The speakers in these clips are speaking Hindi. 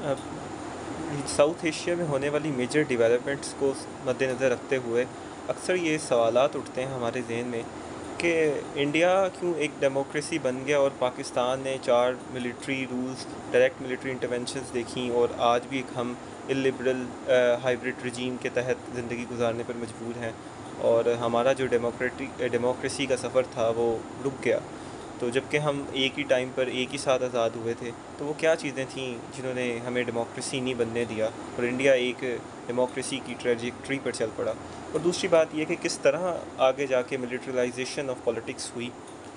अ, साउथ एशिया में होने वाली मेजर डेवलपमेंट्स को मद्देनज़र रखते हुए अक्सर ये सवालात उठते हैं हमारे ज़हन में कि इंडिया क्यों एक डेमोक्रेसी बन गया और पाकिस्तान ने 4 military rules, direct military interventions देखी और आज भी एक हम इलिबरल हाइब्रिड रजीम के तहत ज़िंदगी गुजारने पर मजबूर हैं और हमारा जो डेमोक्रेसी का सफ़र था वो रुक गया। तो जबकि हम एक ही टाइम पर एक ही साथ आज़ाद हुए थे, तो वो क्या चीज़ें थीं जिन्होंने हमें डेमोक्रेसी नहीं बनने दिया और इंडिया एक डेमोक्रेसी की ट्रैजेक्टरी पर चल पड़ा। और दूसरी बात यह कि किस तरह आगे जाके मिलिटरलाइजेशन ऑफ पॉलिटिक्स हुई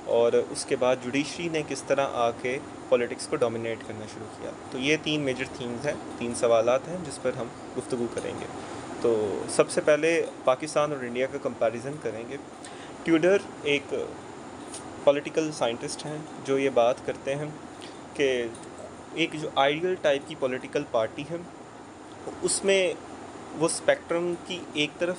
और उसके बाद जुडिशरी ने किस तरह आके पॉलिटिक्स को डोमिनेट करना शुरू किया। तो ये 3 मेजर थीम्स हैं, 3 सवालात हैं जिस पर हम गुफ्तगू करेंगे। तो सबसे पहले पाकिस्तान और इंडिया का कंपैरिजन करेंगे। ट्यूडर एक पॉलिटिकल साइंटिस्ट हैं जो ये बात करते हैं कि एक जो आइडियल टाइप की पॉलिटिकल पार्टी है उसमें वो स्पेक्ट्रम की एक तरफ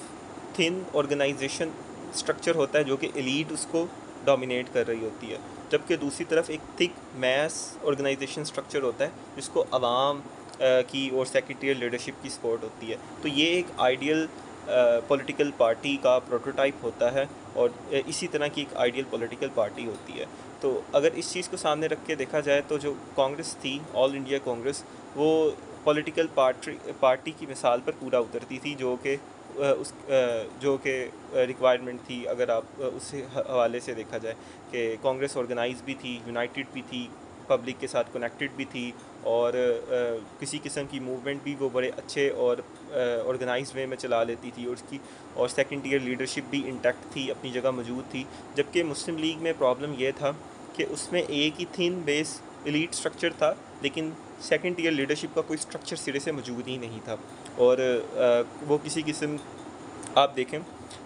थिन ऑर्गेनाइजेशन स्ट्रक्चर होता है जो कि एलीट उसको डोमिनेट कर रही होती है, जबकि दूसरी तरफ एक थिक मैस ऑर्गेनाइजेशन स्ट्रक्चर होता है जिसको अवाम की और सेक्रेटरियल लीडरशिप की सपोर्ट होती है। तो ये एक आइडियल पॉलिटिकल पार्टी का प्रोटोटाइप होता है और इसी तरह की एक आइडियल पॉलिटिकल पार्टी होती है। तो अगर इस चीज़ को सामने रख के देखा जाए तो जो कांग्रेस थी, ऑल इंडिया कांग्रेस, वो पॉलिटिकल पार्टी की मिसाल पर पूरा उतरती थी जो कि रिक्वायरमेंट थी। अगर आप उस हवाले से देखा जाए कि कांग्रेस ऑर्गेनाइज भी थी, यूनाइटेड भी थी, पब्लिक के साथ कनेक्टेड भी थी और किसी किस्म की मूवमेंट भी वो बड़े अच्छे और ऑर्गेनाइज वे में चला लेती थी और उसकी और सेकंड टियर लीडरशिप भी इंटैक्ट थी, अपनी जगह मौजूद थी। जबकि मुस्लिम लीग में प्रॉब्लम ये था कि उसमें एक ही थिन बेस एलीट स्ट्रक्चर था, लेकिन सेकंड टियर लीडरशिप का कोई स्ट्रक्चर सिरे से मौजूद ही नहीं था। और वो किसी किस्म आप देखें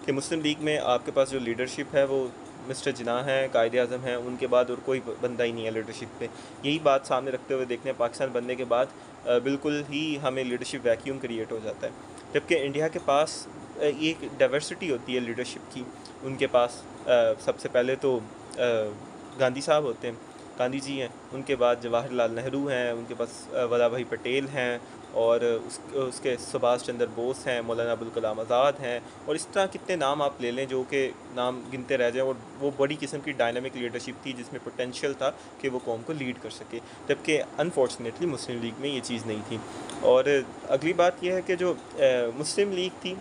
कि मुस्लिम लीग में आपके पास जो लीडरशिप है वो मिस्टर जिन्ना हैं, कायद आज़म हैं, उनके बाद और कोई बंदा ही नहीं है लीडरशिप पे। यही बात सामने रखते हुए देखते हैं पाकिस्तान बनने के बाद बिल्कुल ही हमें लीडरशिप वैक्यूम क्रिएट हो जाता है। जबकि इंडिया के पास एक डाइवर्सिटी होती है लीडरशिप की। उनके पास सबसे पहले तो गांधी साहब होते हैं, गांधी जी हैं, उनके बाद जवाहरलाल नेहरू हैं, उनके पास वल्लभ भाई पटेल हैं और उसके सुभाष चंद्र बोस हैं, मौलाना अबुल कलाम आज़ाद हैं और इस तरह कितने नाम आप ले लें जो कि नाम गिनते रह जाएं। और वो बड़ी किस्म की डायनामिक लीडरशिप थी जिसमें पोटेंशियल था कि वो कौम को लीड कर सके, जबकि अनफॉर्चुनेटली मुस्लिम लीग में ये चीज़ नहीं थी। और अगली बात यह है कि जो मुस्लिम लीग थी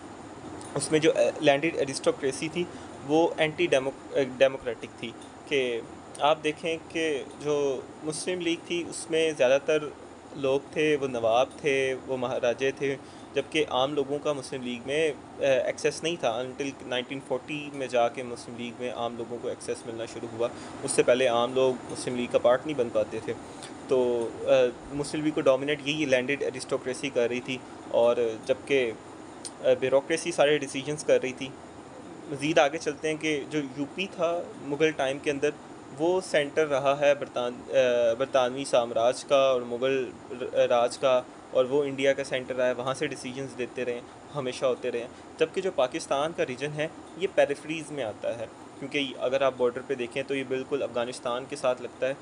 उसमें जो लैंडेड एरिस्टोक्रेसी थी वो एंटी डेमोक्रेटिक थी। कि आप देखें कि जो मुस्लिम लीग थी उसमें ज़्यादातर लोग थे वो नवाब थे, वो महाराजे थे, जबकि आम लोगों का मुस्लिम लीग में एक्सेस नहीं था। अनटिल 1940 में जाके मुस्लिम लीग में आम लोगों को एक्सेस मिलना शुरू हुआ। उससे पहले आम लोग मुस्लिम लीग का पार्ट नहीं बन पाते थे। तो मुस्लिम लीग को डोमिनेट यही लैंडेड एरिस्टोक्रेसी कर रही थी और जबकि ब्यूरोक्रेसी सारे डिसीजंस कर रही थी। मज़ीद आगे चलते हैं कि जो यूपी था मुग़ल टाइम के अंदर वो सेंटर रहा है बरतानवी साम्राज्य का और मुग़ल राज का, और वो इंडिया का सेंटर रहा है, वहाँ से डिसीजंस देते रहे, हमेशा होते रहे। जबकि जो पाकिस्तान का रीजन है ये पेरिफेरीज़ में आता है, क्योंकि अगर आप बॉर्डर पे देखें तो ये बिल्कुल अफ़गानिस्तान के साथ लगता है।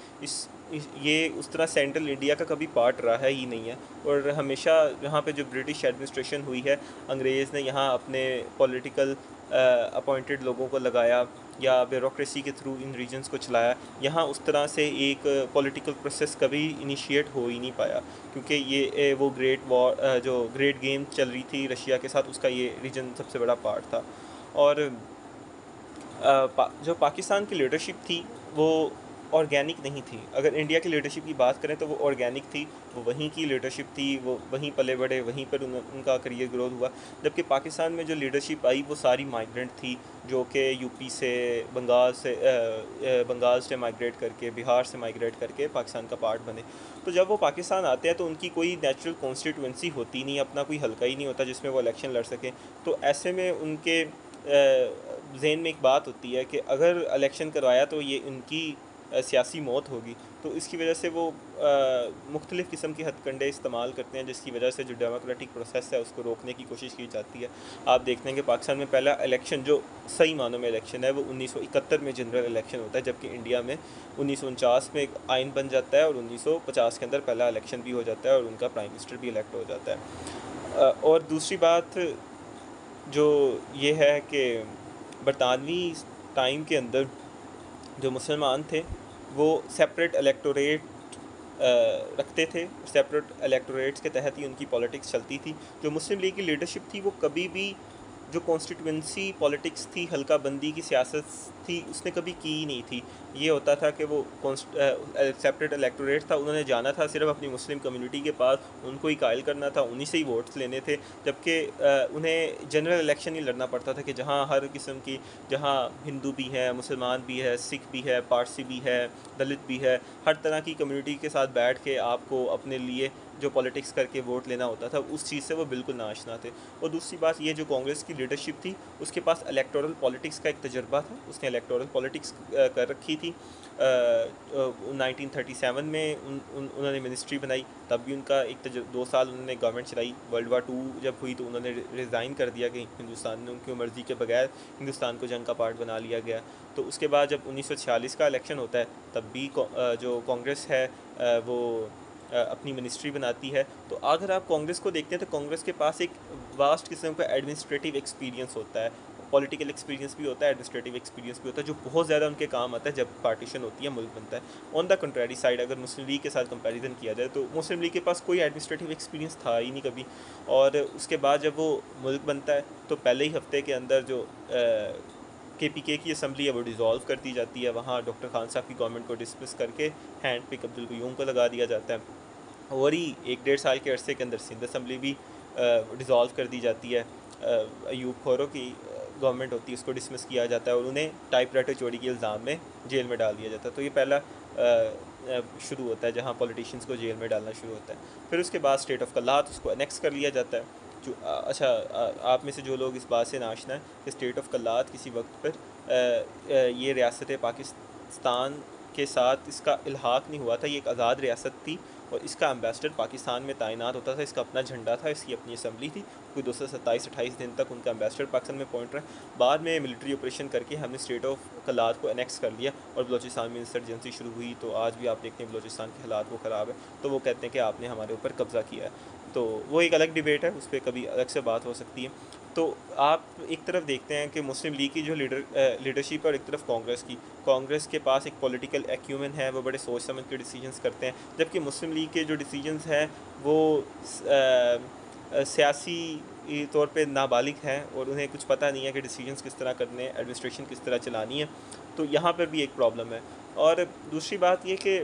ये उस तरह सेंट्रल इंडिया का कभी पार्ट रहा ही नहीं है। और हमेशा यहाँ पे जो ब्रिटिश एडमिनिस्ट्रेशन हुई है, अंग्रेज़ ने यहाँ अपने पॉलिटिकल अपॉइंटेड लोगों को लगाया या ब्यूरोक्रेसी के थ्रू इन रीजन्स को चलाया। यहाँ उस तरह से एक पॉलिटिकल प्रोसेस कभी इनिशिएट हो ही नहीं पाया, क्योंकि ये वो ग्रेट वॉर जो ग्रेट गेम चल रही थी रशिया के साथ, उसका ये रीजन सबसे बड़ा पार्ट था। और जो पाकिस्तान की लीडरशिप थी वो ऑर्गेनिक नहीं थी। अगर इंडिया की लीडरशिप की बात करें तो वो ऑर्गेनिक थी, वो वहीं की लीडरशिप थी, वो वहीं पले बढ़े, वहीं पर उनका करियर ग्रोथ हुआ। जबकि पाकिस्तान में जो लीडरशिप आई वो सारी माइग्रेंट थी, जो कि यूपी से, बंगाल से माइग्रेट करके, बिहार से माइग्रेट करके पाकिस्तान का पार्ट बने। तो जब वो पाकिस्तान आते हैं तो उनकी कोई नेचुरल कॉन्स्टिट्यूंसी होती नहीं, अपना कोई हल्का ही नहीं होता जिसमें वो इलेक्शन लड़ सकें। तो ऐसे में उनके जहन में एक बात होती है कि अगर इलेक्शन करवाया तो ये उनकी सियासी मौत होगी। तो इसकी वजह से वो मुख्तलिफ़ किस्म के हथकंडे इस्तेमाल करते हैं, जिसकी वजह से जो डेमोक्रेटिक प्रोसेस है उसको रोकने की कोशिश की जाती है। आप देखते हैं कि पाकिस्तान में पहला इलेक्शन जो सही मानों में इलेक्शन है वो 1971 में जनरल इलेक्शन होता है, जबकि इंडिया में 1949 में एक आइन बन जाता है और 1950 के अंदर पहला इलेक्शन भी हो जाता है और उनका प्राइम मिनिस्टर भी इलेक्ट हो जाता है। और दूसरी बात जो ये है कि बरतानवी टाइम के अंदर जो मुसलमान थे वो सेपरेट इलेक्टोरेट रखते थे, सेपरेट इलेक्टोरेट्स के तहत ही उनकी पॉलिटिक्स चलती थी। जो मुस्लिम लीग की लीडरशिप थी वो कभी भी जो कॉन्स्टिट्यूंसी पॉलिटिक्स थी, हल्का बंदी की सियासत थी, उसने कभी की ही नहीं थी। ये होता था कि वो सेपरेट इलेक्टोरेट था, उन्होंने जाना था सिर्फ अपनी मुस्लिम कम्युनिटी के पास, उनको ही कायल करना था, उन्हीं से ही वोट्स लेने थे। जबकि उन्हें जनरल इलेक्शन ही लड़ना पड़ता था कि जहाँ हर किस्म की, जहाँ हिंदू भी है, मुसलमान भी है, सिख भी है, पारसी भी है, दलित भी है, हर तरह की कम्युनिटी के साथ बैठ के आपको अपने लिए जो पॉलिटिक्स करके वोट लेना होता था, उस चीज़ से वो बिल्कुल नाआशना थे। और दूसरी बात ये, जो कांग्रेस की लीडरशिप थी उसके पास इलेक्टोरल पॉलिटिक्स का एक तजर्बा था, उसने इलेक्टोरल पॉलिटिक्स कर रखी थी। 1937 में उन्होंने मिनिस्ट्री बनाई, तब भी उनका 2 साल उन्होंने गवर्नमेंट चलाई। वर्ल्ड वार 2 जब हुई तो उन्होंने रिज़ाइन कर दिया कि हिंदुस्तान ने उनकी मर्ज़ी के बगैर हिंदुस्तान को जंग का पार्ट बना लिया गया। तो उसके बाद जब 1946 का इलेक्शन होता है तब भी जो कांग्रेस है वो अपनी मिनिस्ट्री बनाती है। तो अगर आप कांग्रेस को देखते हैं तो कांग्रेस के पास एक वास्ट किस्म का एडमिनिस्ट्रेटिव एक्सपीरियंस होता है, पॉलिटिकल एक्सपीरियंस भी होता है, एडमिनिस्ट्रेटिव एक्सपीरियंस भी होता है, जो बहुत ज़्यादा उनके काम आता है जब पार्टीशन होती है, मुल्क बनता है। ऑन द कंट्रेरी साइड अगर मुस्लिम लीग के साथ कंपैरिजन किया जाए तो मुस्लिम लीग के पास कोई एडमिनिस्ट्रेटिव एक्सपीरियंस था ही नहीं कभी। और उसके बाद जब वो मुल्क बनता है तो पहले ही हफ्ते के अंदर जो KPK की असम्बली है वो डिज़ोल्व कर दी जाती है। वहाँ डॉक्टर खान साहब की गवर्नमेंट को डिसमिस करके हैंड पिक अब्दुल क़य्यूम को लगा दिया जाता है। और ही 1-1.5 साल के अरसे के अंदर सिंध असम्बली भी डिज़ोल्व कर दी जाती है। अयूब खोरो की गवर्नमेंट होती है, उसको डिसमिस किया जाता है और उन्हें टाइपराइटर चोरी के इल्ज़ाम में जेल में डाल दिया जाता है। तो ये पहला शुरू होता है जहाँ पॉलिटिशियंस को जेल में डालना शुरू होता है। फिर उसके बाद स्टेट ऑफ कल्लात, उसको अनेक्स कर लिया जाता है। जो अच्छा, आप में से जो लोग इस बात से नाशना है कि स्टेट ऑफ कल्लात किसी वक्त पर ये रियासत पाकिस्तान के साथ इसका इल्हाक नहीं हुआ था, ये एक आज़ाद रियासत थी और इसका एम्बेसडर पाकिस्तान में तैनात होता था, इसका अपना झंडा था, इसकी अपनी असम्बली थी। कोई 227-28 दिन तक उनका एम्बेसडर पाकिस्तान में पॉइंट रहा। बाद में मिलिट्री ऑपरेशन करके हमने स्टेट ऑफ कल्लात को अनेक्स कर लिया और बलोचिस्तान में इंसर्जेंसी शुरू हुई। तो आज भी आप देखते हैं बलोचिस्तान के हालात वो ख़राब है, तो वो कहते हैं कि आपने हमारे ऊपर कब्ज़ा किया है। तो वो एक अलग डिबेट है, उस पर कभी अलग से बात हो सकती है। तो आप एक तरफ देखते हैं कि मुस्लिम लीग की जो लीडरशिप है और एक तरफ कांग्रेस के पास एक पॉलिटिकल एक्यूमेन है, वो बड़े सोच समझ के डिसीजंस करते हैं। जबकि मुस्लिम लीग के जो डिसीजंस हैं वो सियासी तौर पे नाबालिग हैं और उन्हें कुछ पता नहीं है कि डिसीजंस किस तरह करने हैं, एडमिनिस्ट्रेशन किस तरह चलानी है। तो यहाँ पर भी एक प्रॉब्लम है। और दूसरी बात ये कि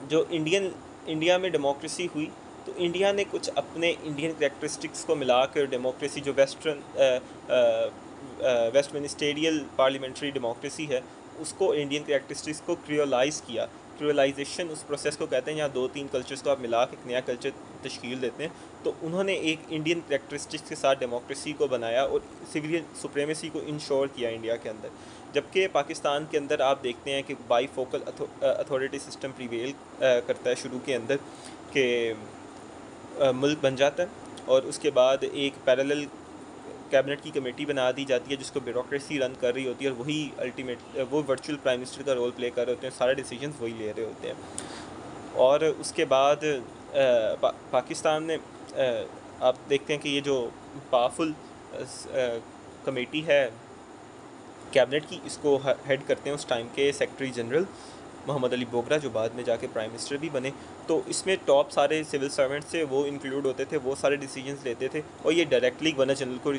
जो इंडिया में डेमोक्रेसी हुई तो इंडिया ने कुछ अपने इंडियन करैक्टरिस्टिक्स को मिला कर डेमोक्रेसी, जो वेस्ट मिनिस्टेरियल पार्लियामेंट्री डेमोक्रेसी है, उसको इंडियन करैक्टरिस्टिक्स को क्रियोलाइज़ किया। क्रियोलाइजेशन उस प्रोसेस को कहते हैं जहाँ 2-3 कल्चर्स को आप मिला के एक नया कल्चर तश्कील देते हैं। तो उन्होंने एक इंडियन करैक्टरिस्टिक्स के साथ डेमोक्रेसी को बनाया और सिविलियन सुप्रेमेसी को इंश्योर किया इंडिया के अंदर। जबकि पाकिस्तान के अंदर आप देखते हैं कि बाईफोकल अथॉरिटी सिस्टम प्रिवेल करता है शुरू के अंदर, कि मुल्क बन जाता है और उसके बाद एक पैरेलल कैबिनेट की कमेटी बना दी जाती है जिसको ब्यूरोक्रेसी रन कर रही होती है और वही वो वर्चुअल प्राइम मिनिस्टर का रोल प्ले कर रहे होते हैं, सारे डिसीजंस वही ले रहे होते हैं। और उसके बाद पाकिस्तान ने आप देखते हैं कि ये जो पावरफुल कमेटी है कैबिनेट की, इसको हेड करते हैं उस टाइम के सेक्रेटरी जनरल मोहम्मद अली बोगरा, जो बाद में जाके प्राइम मिनिस्टर भी बने। तो इसमें टॉप सारे सिविल सर्वेंट्स थे, वो इंक्लूड होते थे, वो सारे डिसीजंस लेते थे और ये डायरेक्टली गवर्नर जनरल को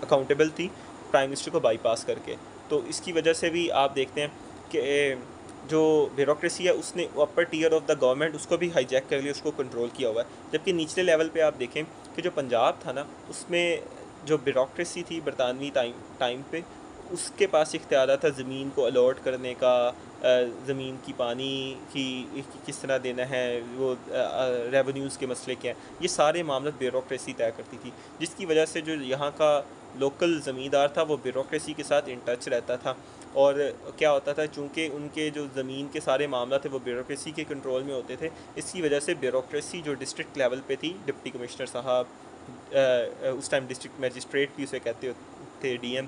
अकाउंटेबल थी प्राइम मिनिस्टर को बाईपास करके। तो इसकी वजह से भी आप देखते हैं कि जो ब्यूरोक्रेसी है उसने अपर टियर ऑफ द गवर्नमेंट उसको भी हाईजैक कर लिया, उसको कंट्रोल किया हुआ है। जबकि निचले लेवल पे आप देखें कि जो पंजाब था ना, उसमें जो ब्यूरोक्रेसी थी बरतानवी टाइम पे, उसके पास इख्तियार था ज़मीन को अलॉट करने का, ज़मीन की पानी की किस तरह देना है, वो रेवेन्यूज़ के मसले क्या हैं, ये सारे मामले ब्यूरोक्रेसी तय करती थी। जिसकी वजह से जो यहाँ का लोकल ज़मींदार था वो ब्यूरोक्रेसी के साथ इन टच रहता था और क्या होता था, चूँकि उनके जो ज़मीन के सारे मामला थे वो ब्यूरोक्रेसी के कंट्रोल में होते थे, इसकी वजह से ब्यूरोक्रेसी जो डिस्ट्रिक्ट लेवल पे थी, डिप्टी कमिश्नर साहब, उस टाइम डिस्ट्रिक्ट मजिस्ट्रेट भी उसे कहते थे, डीएम,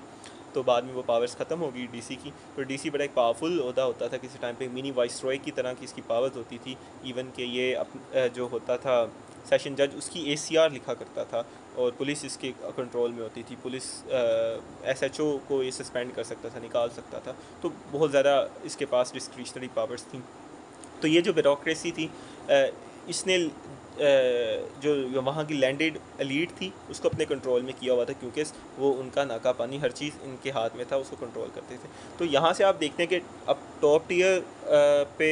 तो बाद में वो पावर्स ख़त्म हो गई डीसी की। तो डीसी बड़ा एक पावरफुल ओहदा होता था, किसी टाइम पे मिनी वाइसरॉय की तरह की इसकी पावर्स होती थी। इवन कि ये जो होता था सेशन जज, उसकी एसीआर लिखा करता था, और पुलिस इसके कंट्रोल में होती थी। पुलिस एसएचओ को ये सस्पेंड कर सकता था, निकाल सकता था। तो बहुत ज़्यादा इसके पास डिस्क्रिशनरी पावर्स थी। तो ये जो ब्यूरोक्रेसी थी, इसने जो वहाँ की लैंडेड एलीट थी उसको अपने कंट्रोल में किया हुआ था, क्योंकि वो उनका नाका पानी हर चीज़ इनके हाथ में था, उसको कंट्रोल करते थे। तो यहाँ से आप देखते हैं कि अब टॉप टियर पे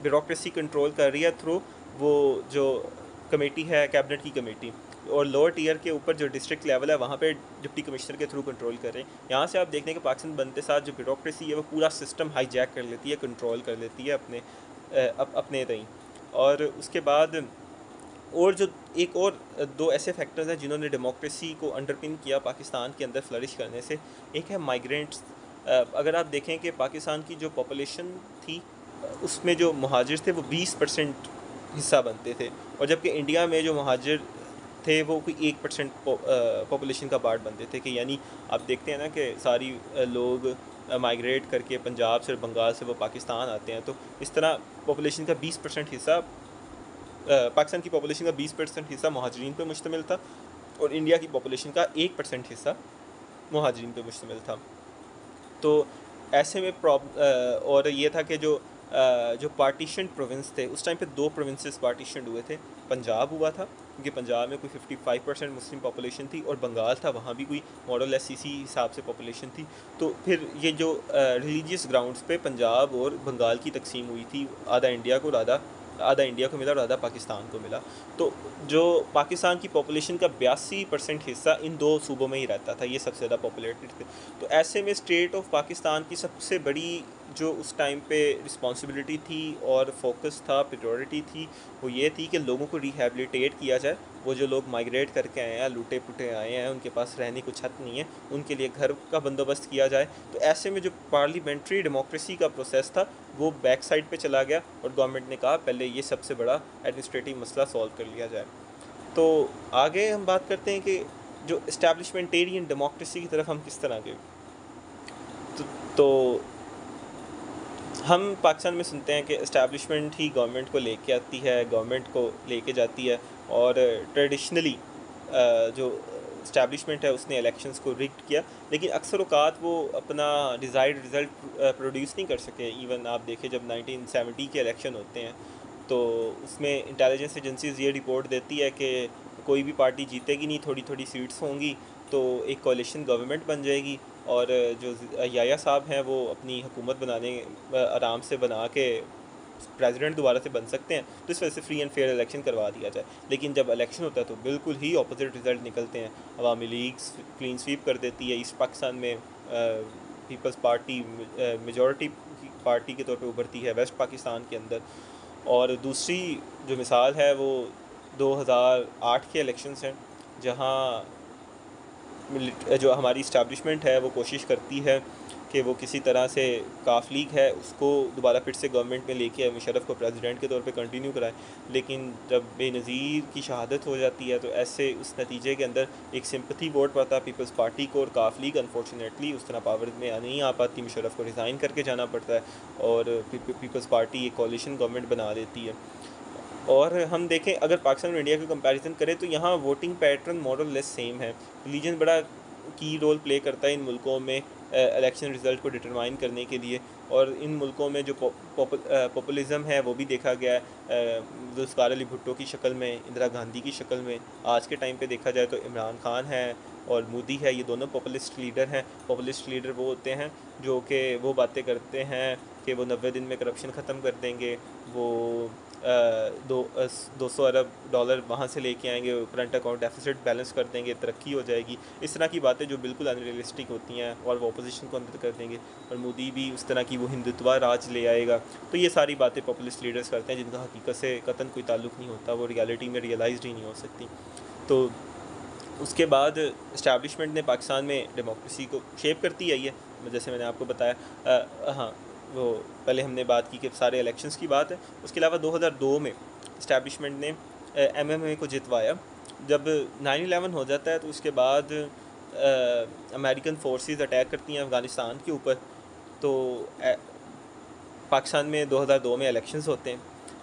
ब्यूरोक्रेसी कंट्रोल कर रही है थ्रू वो जो कमेटी है, कैबिनेट की कमेटी, और लोअर टियर के ऊपर जो डिस्ट्रिक्ट लेवल है वहाँ पे डिप्टी कमिश्नर के थ्रू कंट्रोल कर रहे हैं। यहाँ से आप देखते हैं कि पाकिस्तान बनते साथ जो ब्यूरोक्रेसी है वो पूरा सिस्टम हाईजैक कर लेती है, कंट्रोल कर लेती है अपने तई। और उसके बाद और जो एक और दो ऐसे फैक्टर्स हैं जिन्होंने डेमोक्रेसी को अंडरपिन किया पाकिस्तान के अंदर फ्लरिश करने से। एक है माइग्रेंट्स। अगर आप देखें कि पाकिस्तान की जो पॉपुलेशन थी, उसमें जो मुहाजिर थे वो 20% हिस्सा बनते थे, और जबकि इंडिया में जो मुहाजिर थे वो कोई 1% पॉपुलेशन का पार्ट बनते थे। कि यानी आप देखते हैं ना कि सारी लोग माइग्रेट करके पंजाब से और बंगाल से वो पाकिस्तान आते हैं, तो इस तरह पॉपुलेशन का 20% हिस्सा, पाकिस्तान की पॉपुलेशन का 20% हिस्सा मुहाजिरीन पे मुश्तमिल था, और इंडिया की पॉपुलेशन का 1% हिस्सा मुहाजिरीन पे मुश्तमिल था। तो ऐसे में और ये था कि जो पार्टीशन प्रोविंस थे, उस टाइम पे 2 प्रोविंसेस पार्टीशन हुए थे। पंजाब हुआ था क्योंकि पंजाब में कोई 55% मुस्लिम पॉपुलेशन थी, और बंगाल था, वहाँ भी कोई मॉडल एस इसी हिसाब से पॉपुलेशन थी। तो फिर ये जो रिलीजियस ग्राउंड्स पे पंजाब और बंगाल की तकसीम हुई थी, आधा इंडिया को आधा इंडिया को मिला और आधा पाकिस्तान को मिला। तो जो पाकिस्तान की पॉपुलेशन का 82% हिस्सा इन 2 सूबों में ही रहता था, ये सबसे ज़्यादा पॉपुलेटेड थे। तो ऐसे में स्टेट ऑफ पाकिस्तान की सबसे बड़ी जो उस टाइम पे रिस्पॉन्सिबिलिटी थी और फोकस था, प्रायोरिटी थी, वो ये थी कि लोगों को रिहैबिलिटेट किया जाए। वो जो लोग माइग्रेट करके आए हैं, लूटे पुटे आए हैं, उनके पास रहने को छत नहीं है, उनके लिए घर का बंदोबस्त किया जाए। तो ऐसे में जो पार्लियामेंट्री डेमोक्रेसी का प्रोसेस था वो बैक साइड पे चला गया, और गवर्नमेंट ने कहा पहले ये सबसे बड़ा एडमिनिस्ट्रेटिव मसला सॉल्व कर लिया जाए। तो आगे हम बात करते हैं कि जो इस्टेब्लिशमेंटेरियन डेमोक्रेसी की तरफ हम किस तरह गए। तो हम पाकिस्तान में सुनते हैं कि इस्टेब्लिशमेंट ही गवर्नमेंट को लेके आती है, गवर्नमेंट को लेके जाती है, और ट्रेडिशनली जो इस्टेब्लिशमेंट है उसने इलेक्शंस को रिग्ड किया, लेकिन अक्सर औकात वो अपना डिज़ायर्ड रिज़ल्ट प्रोड्यूस नहीं कर सके। इवन आप देखें जब 1970 के इलेक्शन होते हैं तो उसमें इंटेलिजेंस एजेंसीज़ ये रिपोर्ट देती है कि कोई भी पार्टी जीतेगी नहीं, थोड़ी थोड़ी सीट्स होंगी, तो एक कोalition गवर्नमेंट बन जाएगी, और जो याया साहब हैं वो अपनी हुकूमत बनाने आराम से बना के प्रेसिडेंट दोबारा से बन सकते हैं। तो इस वजह से फ्री एंड फेयर इलेक्शन करवा दिया जाए। लेकिन जब इलेक्शन होता है तो बिल्कुल ही ऑपोजिट रिजल्ट निकलते हैं। अवामी लीग क्लीन स्वीप कर देती है। ईस्ट पाकिस्तान में पीपल्स पार्टी मेजॉरिटी पार्टी के तौर पे उभरती है वेस्ट पाकिस्तान के अंदर। और दूसरी जो मिसाल है वो 2008 के इलेक्शंस हैं, जहाँ जो हमारी इस्टेब्लिशमेंट है वो कोशिश करती है कि वो किसी तरह से काफ लीग है उसको दोबारा फिर से गवर्नमेंट में लेके आए, मुशर्रफ को प्रेसिडेंट के तौर पे कंटिन्यू कराए। लेकिन जब बेनज़ीर की शहादत हो जाती है तो ऐसे उस नतीजे के अंदर एक सिंपथी वोट पड़ता है पीपल्स पार्टी को, और काफ लीग अनफॉर्चुनेटली उस तरह पावर में नहीं आ पाती, मुशर्रफ को रिज़ाइन करके जाना पड़ता है, और पीपल्स पार्टी एक कोalition गवर्नमेंट बना देती है। और हम देखें अगर पाकिस्तान और इंडिया का कंपैरिजन करें तो यहाँ voting pattern model less same है। रिलीजन बड़ा की रोल प्ले करता है इन मुल्कों में इलेक्शन रिज़ल्ट को डिटरमाइन करने के लिए, और इन मुल्कों में जो पॉपुलिज़म है वो भी देखा गया है जुल्फ़िकार अली भुट्टो की शक्ल में, इंदिरा गांधी की शक्ल में। आज के टाइम पे देखा जाए तो इमरान खान है और मोदी है, ये दोनों पॉपुलिस्ट लीडर हैं। पॉपुलिस्ट लीडर वो होते हैं जो कि वो बातें करते हैं कि वो 90 दिन में करप्शन ख़त्म कर देंगे, वो 200 अरब डॉलर वहाँ से लेके आएंगे, करंट अकाउंट डेफिसिट बैलेंस कर देंगे, तरक्की हो जाएगी। इस तरह की बातें जो बिल्कुल अनरियलिस्टिक होती हैं, और वो अपोजिशन को अंदर कर देंगे। और मोदी भी उस तरह की वो हिंदुत्व राज ले आएगा। तो ये सारी बातें पॉपुलिस्ट लीडर्स करते हैं जिनका हकीकत से कतन कोई ताल्लुक़ नहीं होता, वो रियलिटी में रियलाइज्ड ही नहीं हो सकती। तो उसके बाद इस्टेब्लिशमेंट ने पाकिस्तान में डेमोक्रेसी को शेप करती आई है। जैसे मैंने आपको बताया। हाँ, वो पहले हमने बात की कि सारे इलेक्शंस की बात है। उसके अलावा 2002 में इस्टेब्लिशमेंट ने एमएमए को जितवाया। जब 9/11 हो जाता है तो उसके बाद अमेरिकन फोर्सेस अटैक करती हैं अफ़गानिस्तान के ऊपर। तो पाकिस्तान में 2002 में इलेक्शंस होते हैं।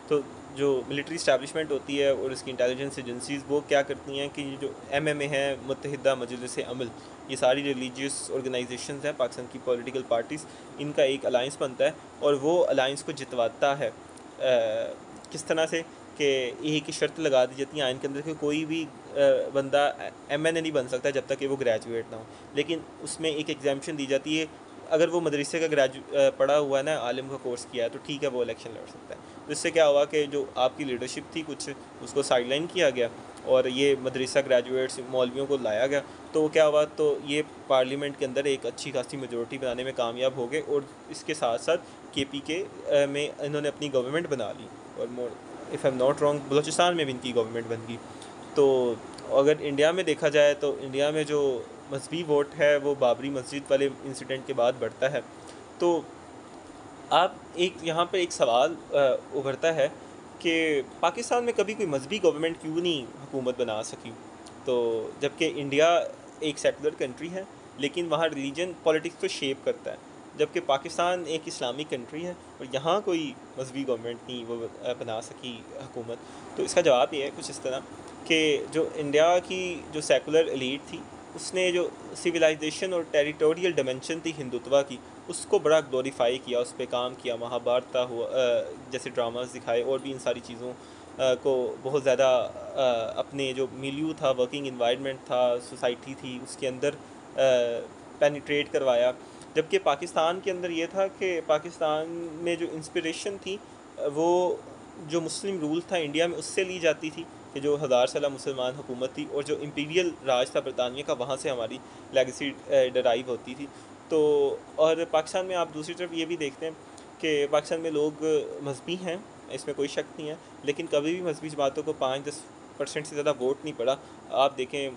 तो जो मिलिट्री इस्टेब्लिशमेंट होती है और इसकी इंटेलिजेंस एजेंसीज़ वो क्या करती हैं कि जो एमएमए है, मुत्तहिदा मजलिस अमल, ये सारी रिलीजियस ऑर्गेनाइजेशंस हैं पाकिस्तान की पॉलिटिकल पार्टीज़, इनका एक अलाइंस बनता है और वो अलाइंस को जितवाता है। किस तरह से कि एक ही शर्त लगा दी जाती है आइन के अंदर कि कोई भी बंदा एमएनए नहीं बन सकता जब तक कि वो ग्रेजुएट ना हो। लेकिन उसमें एक एग्जाम्पशन दी जाती है, अगर वो मदरसे का पढ़ा हुआ है ना, आलिम का कोर्स किया है, तो ठीक है वो इलेक्शन लड़ सकता है। तो इससे क्या हुआ कि जो आपकी लीडरशिप थी कुछ, उसको साइडलाइन किया गया और ये मदरसा ग्रेजुएट्स मौलवियों को लाया गया। तो क्या हुआ, तो ये पार्लियामेंट के अंदर एक अच्छी खासी मेजोरिटी बनाने में कामयाब हो गए और इसके साथ साथ KPK में इन्होंने अपनी गवर्नमेंट बना ली और if I am not wrong Balochistan में भी इनकी गवर्नमेंट बन गई। तो अगर इंडिया में देखा जाए तो इंडिया में जो मजहबी वोट है वो बाबरी मस्जिद वाले इंसिडेंट के बाद बढ़ता है। तो आप एक यहाँ पर एक सवाल उभरता है कि पाकिस्तान में कभी कोई मजहबी गवर्नमेंट क्यों नहीं हुकूमत बना सकी। तो जबकि इंडिया एक सेकुलर कंट्री है लेकिन वहाँ रिलीजन पॉलिटिक्स को शेप करता है, जबकि पाकिस्तान एक इस्लामिक कंट्री है और यहाँ कोई मजहबी गवर्नमेंट नहीं वो बना सकी हुकूमत। तो इसका जवाब ये है कुछ इस तरह कि जो इंडिया की जो सेकुलर एलीट थी उसने जो सिविलाइजेशन और टेरिटोरियल डिमेंशन थी हिंदुत्व की, उसको बड़ा ग्लोरीफाई किया, उस पर काम किया। महाभारत हुआ जैसे ड्रामास दिखाए और भी इन सारी चीज़ों को बहुत ज़्यादा अपने जो मिलियू था, वर्किंग इन्वायरमेंट था, सोसाइटी थी, उसके अंदर पेनिट्रेट करवाया। जबकि पाकिस्तान के अंदर ये था कि पाकिस्तान में जो इंस्पिरेशन थी वो जो मुस्लिम रूल था इंडिया में उससे ली जाती थी कि जो 1000 साल मुसलमान हुकूमत थी और जो इम्पीरियल राज था बरतानिया का, वहाँ से हमारी लेगेसी डराइव होती थी। तो और पाकिस्तान में आप दूसरी तरफ ये भी देखते हैं कि पाकिस्तान में लोग मजहबी हैं, इसमें कोई शक नहीं है, लेकिन कभी भी मजहबी जमातों को 5-10% से ज़्यादा वोट नहीं पड़ा। आप देखें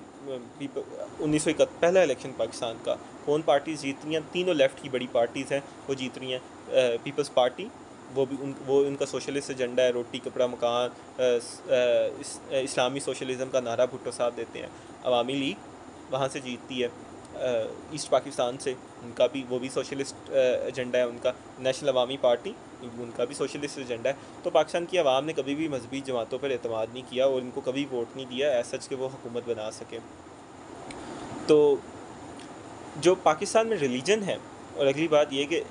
1971 पहला इलेक्शन पाकिस्तान का, कौन पार्टीज़ जीत रही हैं, तीनों लेफ़्ट की बड़ी पार्टीज़ हैं वो जीत रही हैं। पीपल्स पार्टी, वो उनका सोशलिस्ट एजेंडा है, रोटी कपड़ा मकान, इस्लामी सोशलिज़म का नारा भुट्टो साहब देते हैं। अवामी लीग वहाँ से जीतती है ईस्ट पाकिस्तान से, उनका भी वो भी सोशलिस्ट एजेंडा है उनका। नेशनल अवामी पार्टी, उनका भी सोशलिस्ट एजेंडा है। तो पाकिस्तान की आवाम ने कभी भी मजहबी जमातों पर एतमाद नहीं किया और इनको कभी वोट नहीं दिया ऐसा सच कि वो हुकूमत बना सके। तो जो पाकिस्तान में रिलीजन है, और अगली बात ये कि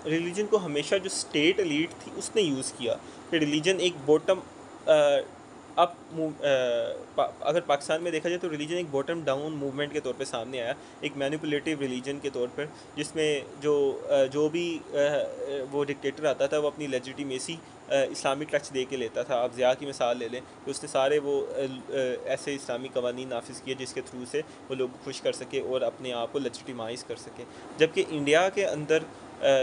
रिलीजन को हमेशा जो स्टेट एलीट थी उसने यूज़ किया कि रिलीजन एक बॉटम अप अगर पाकिस्तान में देखा जाए तो रिलीजन एक बॉटम डाउन मूवमेंट के तौर पे सामने आया, एक मैनिपुलेटिव रिलीजन के तौर पर, जिसमें जो भी वो डिक्टेटर आता था वो अपनी लेजिटिमेसी इस्लामिक टच दे के लेता था। आप ज़िया की मिसाल ले लें कि उसने सारे वो ऐसे इस्लामी कवानीन नाफिज किए जिसके थ्रू से वो लोग खुश कर सके और अपने आप को लेजिटिमाइज़ कर सके। जबकि इंडिया के अंदर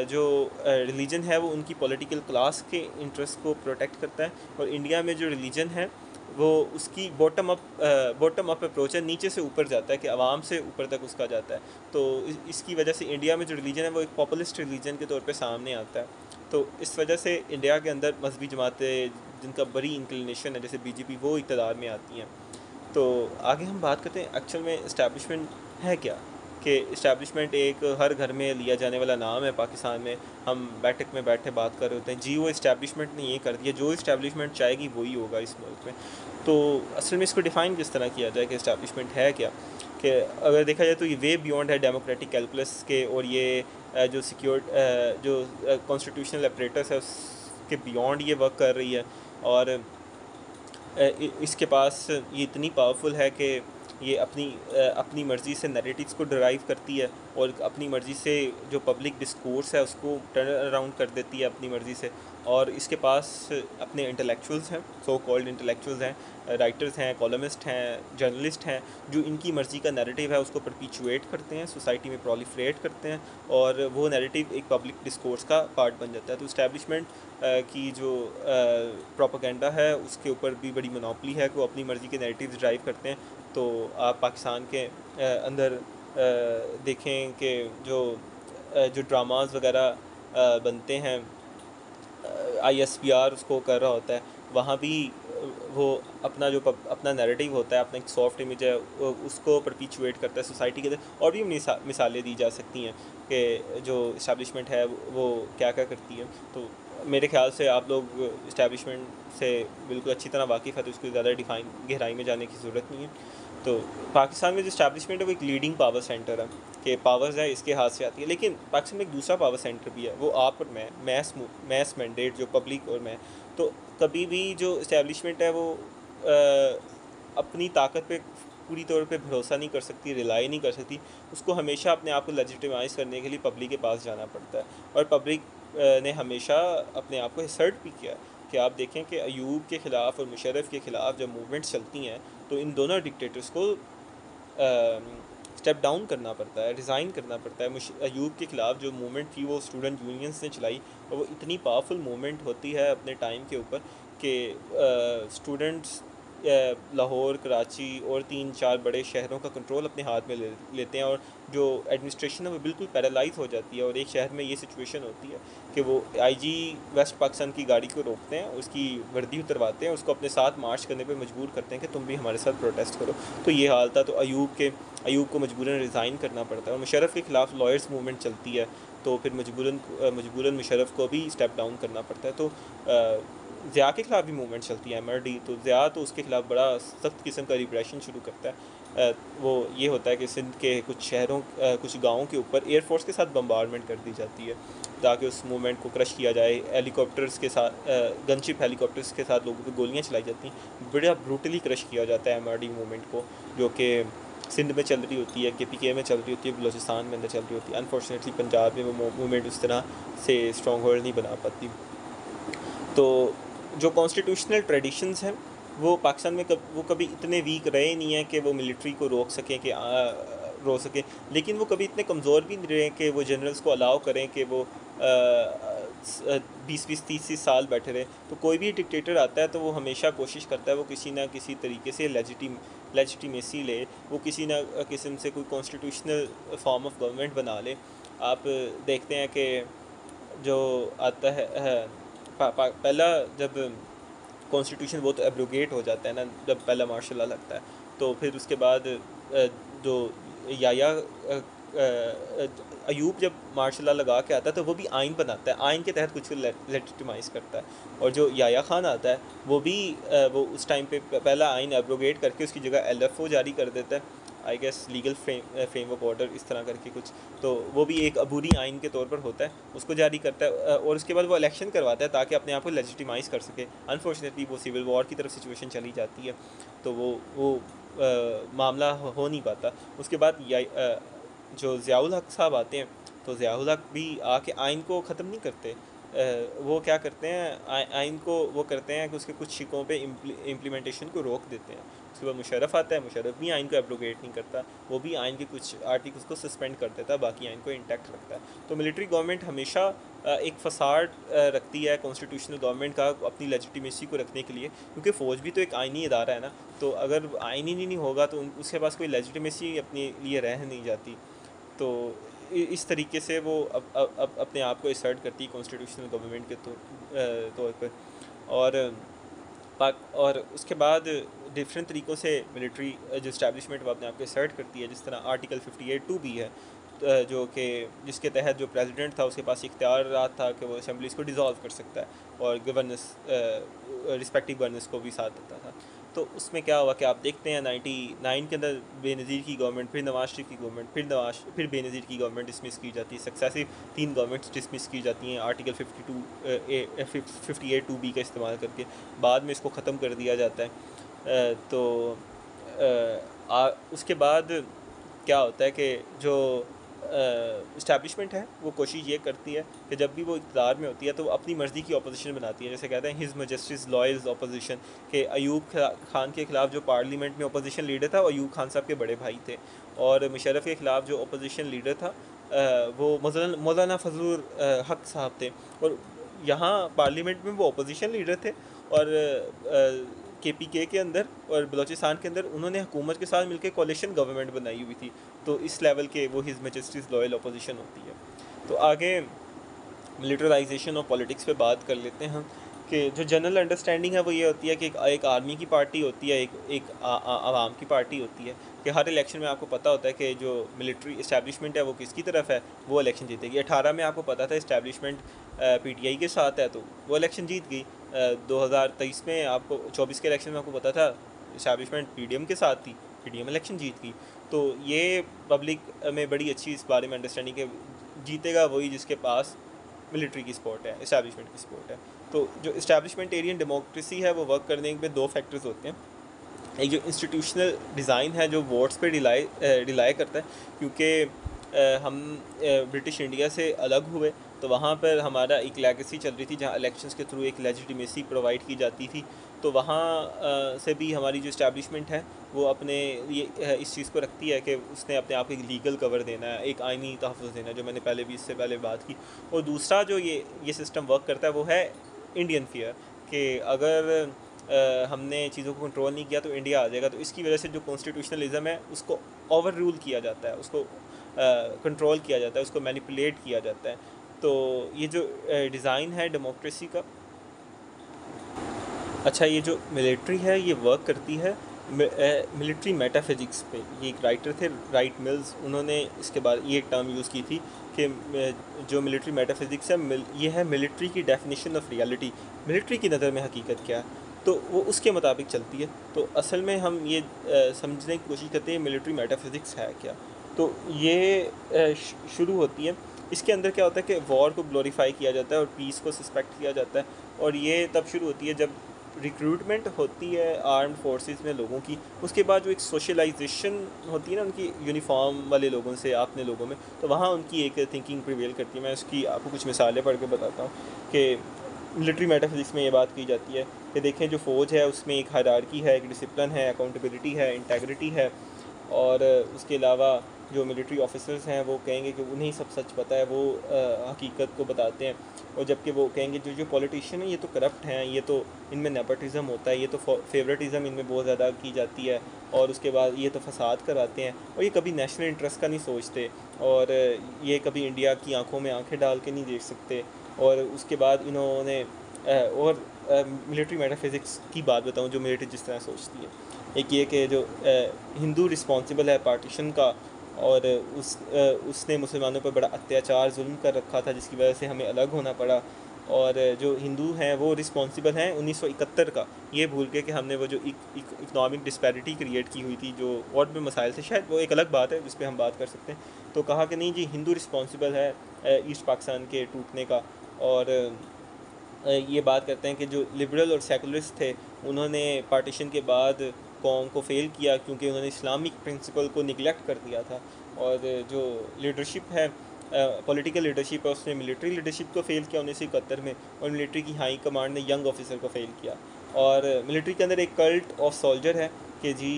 जो रिलीजन है वो उनकी पॉलिटिकल क्लास के इंटरेस्ट को प्रोटेक्ट करता है और इंडिया में जो रिलीजन है वो उसकी बॉटम अप अप्रोच है, नीचे से ऊपर जाता है कि आवाम से ऊपर तक उसका जाता है। तो इसकी वजह से इंडिया में जो रिलीजन है वो एक पॉपुलिस्ट रिलीजन के तौर पे सामने आता है। तो इस वजह से इंडिया के अंदर मजहबी जमातें जिनका बड़ी इंक्लिनेशन है जैसे BJP वो इक़्तिदार में आती हैं। तो आगे हम बात करते हैं एक्चुअल में इस्टेब्लिशमेंट है क्या, कि इस्टेब्लिशमेंट एक हर घर में लिया जाने वाला नाम है पाकिस्तान में। हम बैठक में बैठे बात कर रहे होते हैं जी वो इस्टेब्लिशमेंट ने ये कर दिया, जो इस्टेब्लिशमेंट चाहेगी वही होगा इस मुल्क में। तो असल में इसको डिफ़ाइन किस तरह किया जाए कि इस्टेब्लिशमेंट है क्या, कि अगर देखा जाए तो ये वे बियॉन्ड है डेमोक्रेटिक कैलकुलस के, और ये जो कॉन्स्टिट्यूशनल अपरेटस है उसके बियॉन्ड ये वर्क कर रही है। और इसके पास ये इतनी पावरफुल है कि ये अपनी मर्ज़ी से नैरेटिव्स को ड्राइव करती है और अपनी मर्ज़ी से जो पब्लिक डिस्कोर्स है उसको टर्न अराउंड कर देती है अपनी मर्ज़ी से। और इसके पास अपने इंटेलेक्चुअल्स हैं, सो कॉल्ड इंटेलेक्चुअल्स हैं, राइटर्स हैं, कॉलमिस्ट हैं, जर्नलिस्ट हैं, जो इनकी मर्ज़ी का नैरेटिव है उसको परपिचुएट करते हैं, सोसाइटी में प्रोलिफरेट करते हैं और वो नैरेटिव एक पब्लिक डिस्कोर्स का पार्ट बन जाता है। तो इस्टेब्लिशमेंट की जो प्रोपेगेंडा है उसके ऊपर भी बड़ी मोनोपोली है कि वो अपनी मर्ज़ी के नैरेटिव्स ड्राइव करते हैं। तो आप पाकिस्तान के अंदर देखें कि जो ड्रामास वगैरह बनते हैं, ISPR उसको कर रहा होता है, वहाँ भी वो अपना अपना नैरेटिव होता है, अपना एक सॉफ्ट इमेज है, उसको परपिचुएट करता है सोसाइटी के अंदर। और भी मिसालें दी जा सकती हैं कि जो इस्टेब्लिशमेंट है वो क्या क्या करती है। तो मेरे ख्याल से आप लोग इस्टेब्लिशमेंट से बिल्कुल अच्छी तरह वाकिफ़ है, तो उसको ज़्यादा डिफाइन गहराई में जाने की ज़रूरत नहीं है। तो पाकिस्तान में जो इस्टेब्लिशमेंट है वो एक लीडिंग पावर सेंटर है कि पावर्स है इसके हाथ से आती है, लेकिन पाकिस्तान में एक दूसरा पावर सेंटर भी है, वो आप और मैं, मैस मैंडेट जो पब्लिक और मैं। तो कभी भी जो इस्टेब्लिशमेंट है वो अपनी ताकत पे पूरी तौर पे भरोसा नहीं कर सकती, रिलाई नहीं कर सकती। उसको हमेशा अपने आप को लेजिटिमाइज़ करने के लिए पब्लिक के पास जाना पड़ता है, और पब्लिक ने हमेशा अपने आप को असर्ट भी किया कि आप देखें कि अयूब के ख़िलाफ़ और मुशर्रफ के ख़िलाफ़ जब मूवमेंट्स चलती हैं तो इन दोनों डिक्टेटर्स को स्टेप डाउन करना पड़ता है, रिज़ाइन करना पड़ता है। अयूब के ख़िलाफ़ जो मूवमेंट थी वो स्टूडेंट यूनियंस ने चलाई, और वो इतनी पावरफुल मूवमेंट होती है अपने टाइम के ऊपर कि स्टूडेंट्स लाहौर, कराची और 3-4 बड़े शहरों का कंट्रोल अपने हाथ में लेते हैं, और जो एडमिनिस्ट्रेशन है वो बिल्कुल पैरालाइज हो जाती है। और एक शहर में ये सिचुएशन होती है कि वो IG वेस्ट पाकिस्तान की गाड़ी को रोकते हैं, उसकी वर्दी उतरवाते हैं, उसको अपने साथ मार्च करने पे मजबूर करते हैं कि तुम भी हमारे साथ प्रोटेस्ट करो। तो ये हाल था। तो अयूब को मजबूरन रिज़ाइन करना पड़ता है, और मुशर्रफ के ख़िलाफ़ लॉयर्स मूवमेंट चलती है, तो फिर मजबूरन मुशर्रफ को भी स्टेप डाउन करना पड़ता है। तो ज़िया के ख़िलाफ़ भी मूवमेंट चलती है, MRD। तो ज़िया तो उसके ख़िलाफ़ बड़ा सख्त किस्म का रिप्रेशन शुरू करता है। वो ये होता है कि सिंध के कुछ शहरों, कुछ गाँवों के ऊपर एयरफोर्स के साथ बम्बारमेंट कर दी जाती है ताकि उस मूवमेंट को क्रश किया जाए। हेलीकॉप्टर्स के साथ, गनशिप हेलीकॉप्टर्स के साथ लोगों पर गोलियाँ चलाई जाती हैं, बड़ा ब्रूटली क्रश किया जाता है MRD मूवमेंट को, जो कि सिंध में चल रही होती है, KPK में चल रही होती है, बलोचिस्तान में अंदर चल रही होती है। अनफॉर्चुनेटली पंजाब में वो मूवमेंट उस तरह से स्ट्रॉन्ग होल्ड नहीं बना पाती। तो जो कॉन्स्टिट्यूशनल ट्रेडिशंस हैं वो पाकिस्तान में वो कभी इतने वीक रहे नहीं हैं कि वो मिलिट्री को रोक सकें, कि रोक सकें। लेकिन वो कभी इतने कमज़ोर भी नहीं रहे कि वो जनरल्स को अलाउ करें कि वो 20-30 साल बैठे रहे। तो कोई भी डिक्टेटर आता है तो वो हमेशा कोशिश करता है वो किसी ना किसी तरीके से लेजिटिमेसी ले, वो किसी ना किस्म से कोई कॉन्स्टिट्यूशनल फॉर्म ऑफ गवर्नमेंट बना ले। आप देखते हैं कि जो आता है पहला जब कॉन्स्टिट्यूशन वो तो एब्रोगेट हो जाता है ना, जब पहला मार्शल लॉ लगता है, तो फिर उसके बाद जो याया अयूब जब मार्शल लॉ लगा के आता है तो वो भी आइन बनाता है, आइन के तहत कुछ लेजिटिमाइज़ करता है। और जो याया खान आता है वो भी वो उस टाइम पे पहला आइन एब्रोगेट करके उसकी जगह LFO जारी कर देता है, I guess legal framework order इस तरह करके कुछ। तो वो भी एक अबूरी आइन के तौर पर होता है, उसको जारी करता है, और उसके बाद वो इलेक्शन करवाता है ताकि अपने आप को लेजिटिमाइज़ कर सके। अनफॉर्चुनेटली वो सिविल वॉर की तरफ सिचुएशन चली जाती है, तो वो मामला हो नहीं पाता। उसके बाद जो ज़ियाउल हक साहब आते हैं, तो ज़ियाउल हक भी आके आइन को ख़त्म नहीं करते। वो क्या करते हैं, आइन को वो करते हैं कि उसके कुछ शिकों पे इम्प्लीमेंटेशन को रोक देते हैं। उसके बाद मुशर्रफ आता है, मुशर्रफ भी आइन को एब्रोगेट नहीं करता, वो भी आइन के कुछ आर्टिकल्स को सस्पेंड कर देता है, बाकी आइन को इंटैक्ट रखता है। तो मिलिट्री गवर्नमेंट हमेशा एक फसाड रखती है कॉन्स्टिट्यूशनल गवर्नमेंट का अपनी लेजिटिमेसी को रखने के लिए, क्योंकि फ़ौज भी तो एक आइनी इदारा है ना। तो अगर आइन ही नहीं होगा तो उसके पास कोई लेजिटिमेसी अपने लिए रह नहीं जाती। तो इस तरीके से वो अब अपने आप को असर्ट करती है कॉन्स्टिट्यूशनल गवर्नमेंट के तौर पर। और और उसके बाद डिफरेंट तरीक़ों से मिलिट्री जो इस्टेब्लिशमेंट वो अपने आप को असर्ट करती है, जिस तरह आर्टिकल 58(2) भी है, जो कि जिसके तहत जो प्रेसिडेंट था उसके पास इख्तियार रहा था कि वो असम्बलीज़ को डिज़ोल्व कर सकता है, और गवर्नेंस रिस्पेक्टिव गवर्नेंस को भी साथ देता था। तो उसमें क्या हुआ कि आप देखते हैं 99 के अंदर बेनज़ीर की गवर्नमेंट, फिर नवाज शरीफ की गवर्नमेंट, फिर बेनज़ीर की गवर्नमेंट डिसमिस की जाती है, सक्सेसिव 3 गवर्नमेंट्स डिसमिस की जाती हैं आर्टिकल 58(2)(b) का इस्तेमाल करके। बाद में इसको ख़त्म कर दिया जाता है। तो उसके बाद क्या होता है कि जो इस्टेब्लिशमेंट है वो कोशिश ये करती है कि जब भी वो इक़्तिदार में होती है तो वो अपनी मर्ज़ी की अपोजिशन बनाती है, जैसे कहते हैं हिज़ मजेस्टिस लॉयल्स अपोजिशन, कि अयूब खान के ख़िलाफ़ जो पार्लियामेंट में अपोजिशन लीडर था वो अयूब खान साहब के बड़े भाई थे, और मुशर्रफ के ख़िलाफ़ जो अपोजिशन लीडर था वो मौलाना फजलुर हक साहब थे। और यहाँ पार्लियामेंट में वो अपोजिशन लीडर थे, और KPK के अंदर और बलूचिस्तान के अंदर उन्होंने हुकूमत के साथ मिलकर कोalition गवर्नमेंट बनाई हुई थी। तो इस लेवल के वो हिज मैजेस्टीज़ लॉयल अपोजिशन होती है। तो आगे मिलिटराइजेशन और पॉलिटिक्स पे बात कर लेते हैं हम कि जो जनरल अंडरस्टैंडिंग है वो ये होती है कि एक आर्मी की पार्टी होती है, एक आवाम की पार्टी होती है, कि हर इलेक्शन में आपको पता होता है कि जो मिलिट्री इस्टेब्लिशमेंट है वो किसकी तरफ है, वो इलेक्शन जीतेगी। 18 में आपको पता था इस्टेब्लिशमेंट PTI के साथ है तो वो इलेक्शन जीत गई। 2023 में आपको 24 के इलेक्शन में आपको पता था इस्टेब्लिशमेंट PDM के साथ थी, PDM इलेक्शन जीत गई। तो ये पब्लिक में बड़ी अच्छी इस बारे में अंडरस्टैंडिंग है, जीतेगा वही जिसके पास मिलिट्री की सपोर्ट है, इस्टेब्लिशमेंट की सपोर्ट है। तो जो इस्टेब्लिशमेंटेरियन डेमोक्रेसी है वो वर्क करने पे दो फैक्टर्स होते हैं। एक जो इंस्टीट्यूशनल डिज़ाइन है जो वोट्स पे रिलाई करता है, क्योंकि हम ब्रिटिश इंडिया से अलग हुए तो वहाँ पर हमारा एक लेगेसी चल रही थी जहाँ इलेक्शंस के थ्रू एक लेजिटिमेसी प्रोवाइड की जाती थी। तो वहाँ से भी हमारी जो इस्टेब्लिशमेंट है वो अपने ये इस चीज़ को रखती है कि उसने अपने आप को एक लीगल कवर देना है, एक आइनी तहफ़्फ़ुज़ देना है, जो मैंने पहले भी इससे पहले बात की। और दूसरा जो ये सिस्टम वर्क करता है वो है इंडियन फियर, कि अगर हमने चीज़ों को कंट्रोल नहीं किया तो इंडिया आ जाएगा। तो इसकी वजह से जो कॉन्स्टिट्यूशनलिज़म है उसको ओवर रूल किया जाता है, उसको कंट्रोल किया जाता है, उसको मैनिपुलेट किया जाता है। तो ये जो डिज़ाइन है डेमोक्रेसी का, अच्छा ये जो मिलिट्री है ये वर्क करती है मिलिट्री मेटाफिज़िक्स पे। ये एक राइटर थे राइट मिल्स, उन्होंने इसके बाद ये एक टर्म यूज़ की थी कि जो मिलिट्री मेटाफिज़िक्स है ये है मिलिट्री की डेफिनेशन ऑफ रियलिटी, मिलिट्री की नज़र में हकीकत क्या है, तो वो उसके मुताबिक चलती है। तो असल में हम ये समझने की कोशिश करते हैं मिलिट्री मेटाफिज़िक्स है क्या। तो ये शुरू होती है, इसके अंदर क्या होता है कि वॉर को ग्लोरीफाई किया जाता है और पीस को सस्पेक्ट किया जाता है। और ये तब शुरू होती है जब रिक्रूटमेंट होती है आर्म्ड फोर्सेस में लोगों की, उसके बाद जो एक सोशलाइजेशन होती है ना उनकी यूनिफॉर्म वाले लोगों से अपने लोगों में, तो वहाँ उनकी एक थिंकिंग प्रिवेल करती है। मैं उसकी आपको कुछ मिसालें पढ़ के बताता हूँ कि मिलिट्री मेटाफिज़िक्स में ये बात की जाती है कि देखें जो फ़ौज है उसमें एक हायरार्की है, एक डिसिप्लिन है, अकाउंटेबिलिटी है, इंटेग्रिटी है। और उसके अलावा जो मिलिट्री ऑफिसर्स हैं वो कहेंगे कि उन्हें सब सच पता है, वो हकीकत को बताते हैं। और जबकि वो कहेंगे जो पॉलिटिशियन हैं ये तो करप्ट हैं, ये तो इनमें नेपोटिज़म होता है, ये तो फेवरेटिज़म इनमें बहुत ज़्यादा की जाती है, और उसके बाद ये तो फसाद कराते हैं, और ये कभी नेशनल इंटरेस्ट का नहीं सोचते, और ये कभी इंडिया की आंखों में आंखें डाल के नहीं देख सकते। और उसके बाद इन्होंने और मिलिट्री मेटाफिज़िक्स की बात बताऊं जो मिलिट्री जिस तरह सोचती है, एक ये कि जो हिंदू रिस्पॉन्सिबल है पार्टीशन का, और उसने मुसलमानों पर बड़ा अत्याचार जुल्म कर रखा था जिसकी वजह से हमें अलग होना पड़ा। और जो हिंदू हैं वो रिस्पॉन्सिबल हैं 1971 का, ये भूल के कि हमने वो जो इकनॉमिक डिस्पैरिटी क्रिएट की हुई थी, जो और भी मसाइल थे, शायद वो एक अलग बात है जिस पे हम बात कर सकते हैं। तो कहा कि नहीं जी हिंदू रिस्पॉन्सिबल है ईस्ट पाकिस्तान के टूटने का। और ये बात करते हैं कि जो लिबरल और सेकुलरिस्ट थे उन्होंने पार्टीशन के बाद कौम को फ़ेल किया क्योंकि उन्होंने इस्लामिक प्रिंसिपल को निगलेक्ट कर दिया था। और जो लीडरशिप है पॉलिटिकल लीडरशिप है उसने मिलिट्री लीडरशिप को फ़ेल किया 1971 में, और मिलिट्री की हाई कमांड ने यंग ऑफिसर को फ़ेल किया। और मिलिट्री के अंदर एक कल्ट ऑफ सोल्जर है कि जी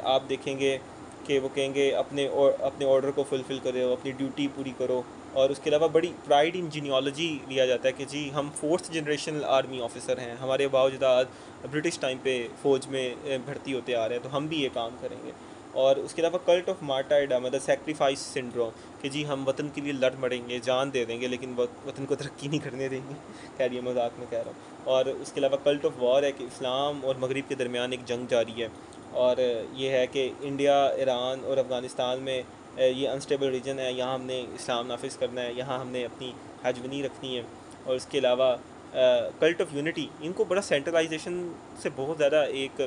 आप देखेंगे कि वो कहेंगे अपने ऑर्डर को फुलफ़िल करो, अपनी ड्यूटी पूरी करो। और उसके अलावा बड़ी प्राइड इन जीनियोलॉजी लिया जाता है कि जी हम 4th जनरेशन आर्मी ऑफिसर हैं, हमारे बावजूद ब्रिटिश टाइम पे फ़ौज में भर्ती होते आ रहे हैं, तो हम भी ये काम करेंगे। और उसके अलावा कल्ट ऑफ मार्टाइडम मतलब सेक्रीफाइस सिंड्रोम कि जी हम वतन के लिए लड़ मरेंगे, जान दे देंगे, लेकिन वतन को तरक्की नहीं करने देंगे। खैर ये मजाक में कह रहा हूँ। और उसके अलावा कल्ट ऑफ वॉर है कि इस्लाम और मगरिब के दरमियान एक जंग जारी है, और ये है कि इंडिया, ईरान और अफ़गानिस्तान में ये अनस्टेबल रीजन है, यहाँ हमने इस्लाम नाफिज़ करना है, यहाँ हमने अपनी हेजमनी रखनी है। और इसके अलावा कल्ट ऑफ यूनिटी, इनको बड़ा सेंट्रलाइजेशन से बहुत ज़्यादा एक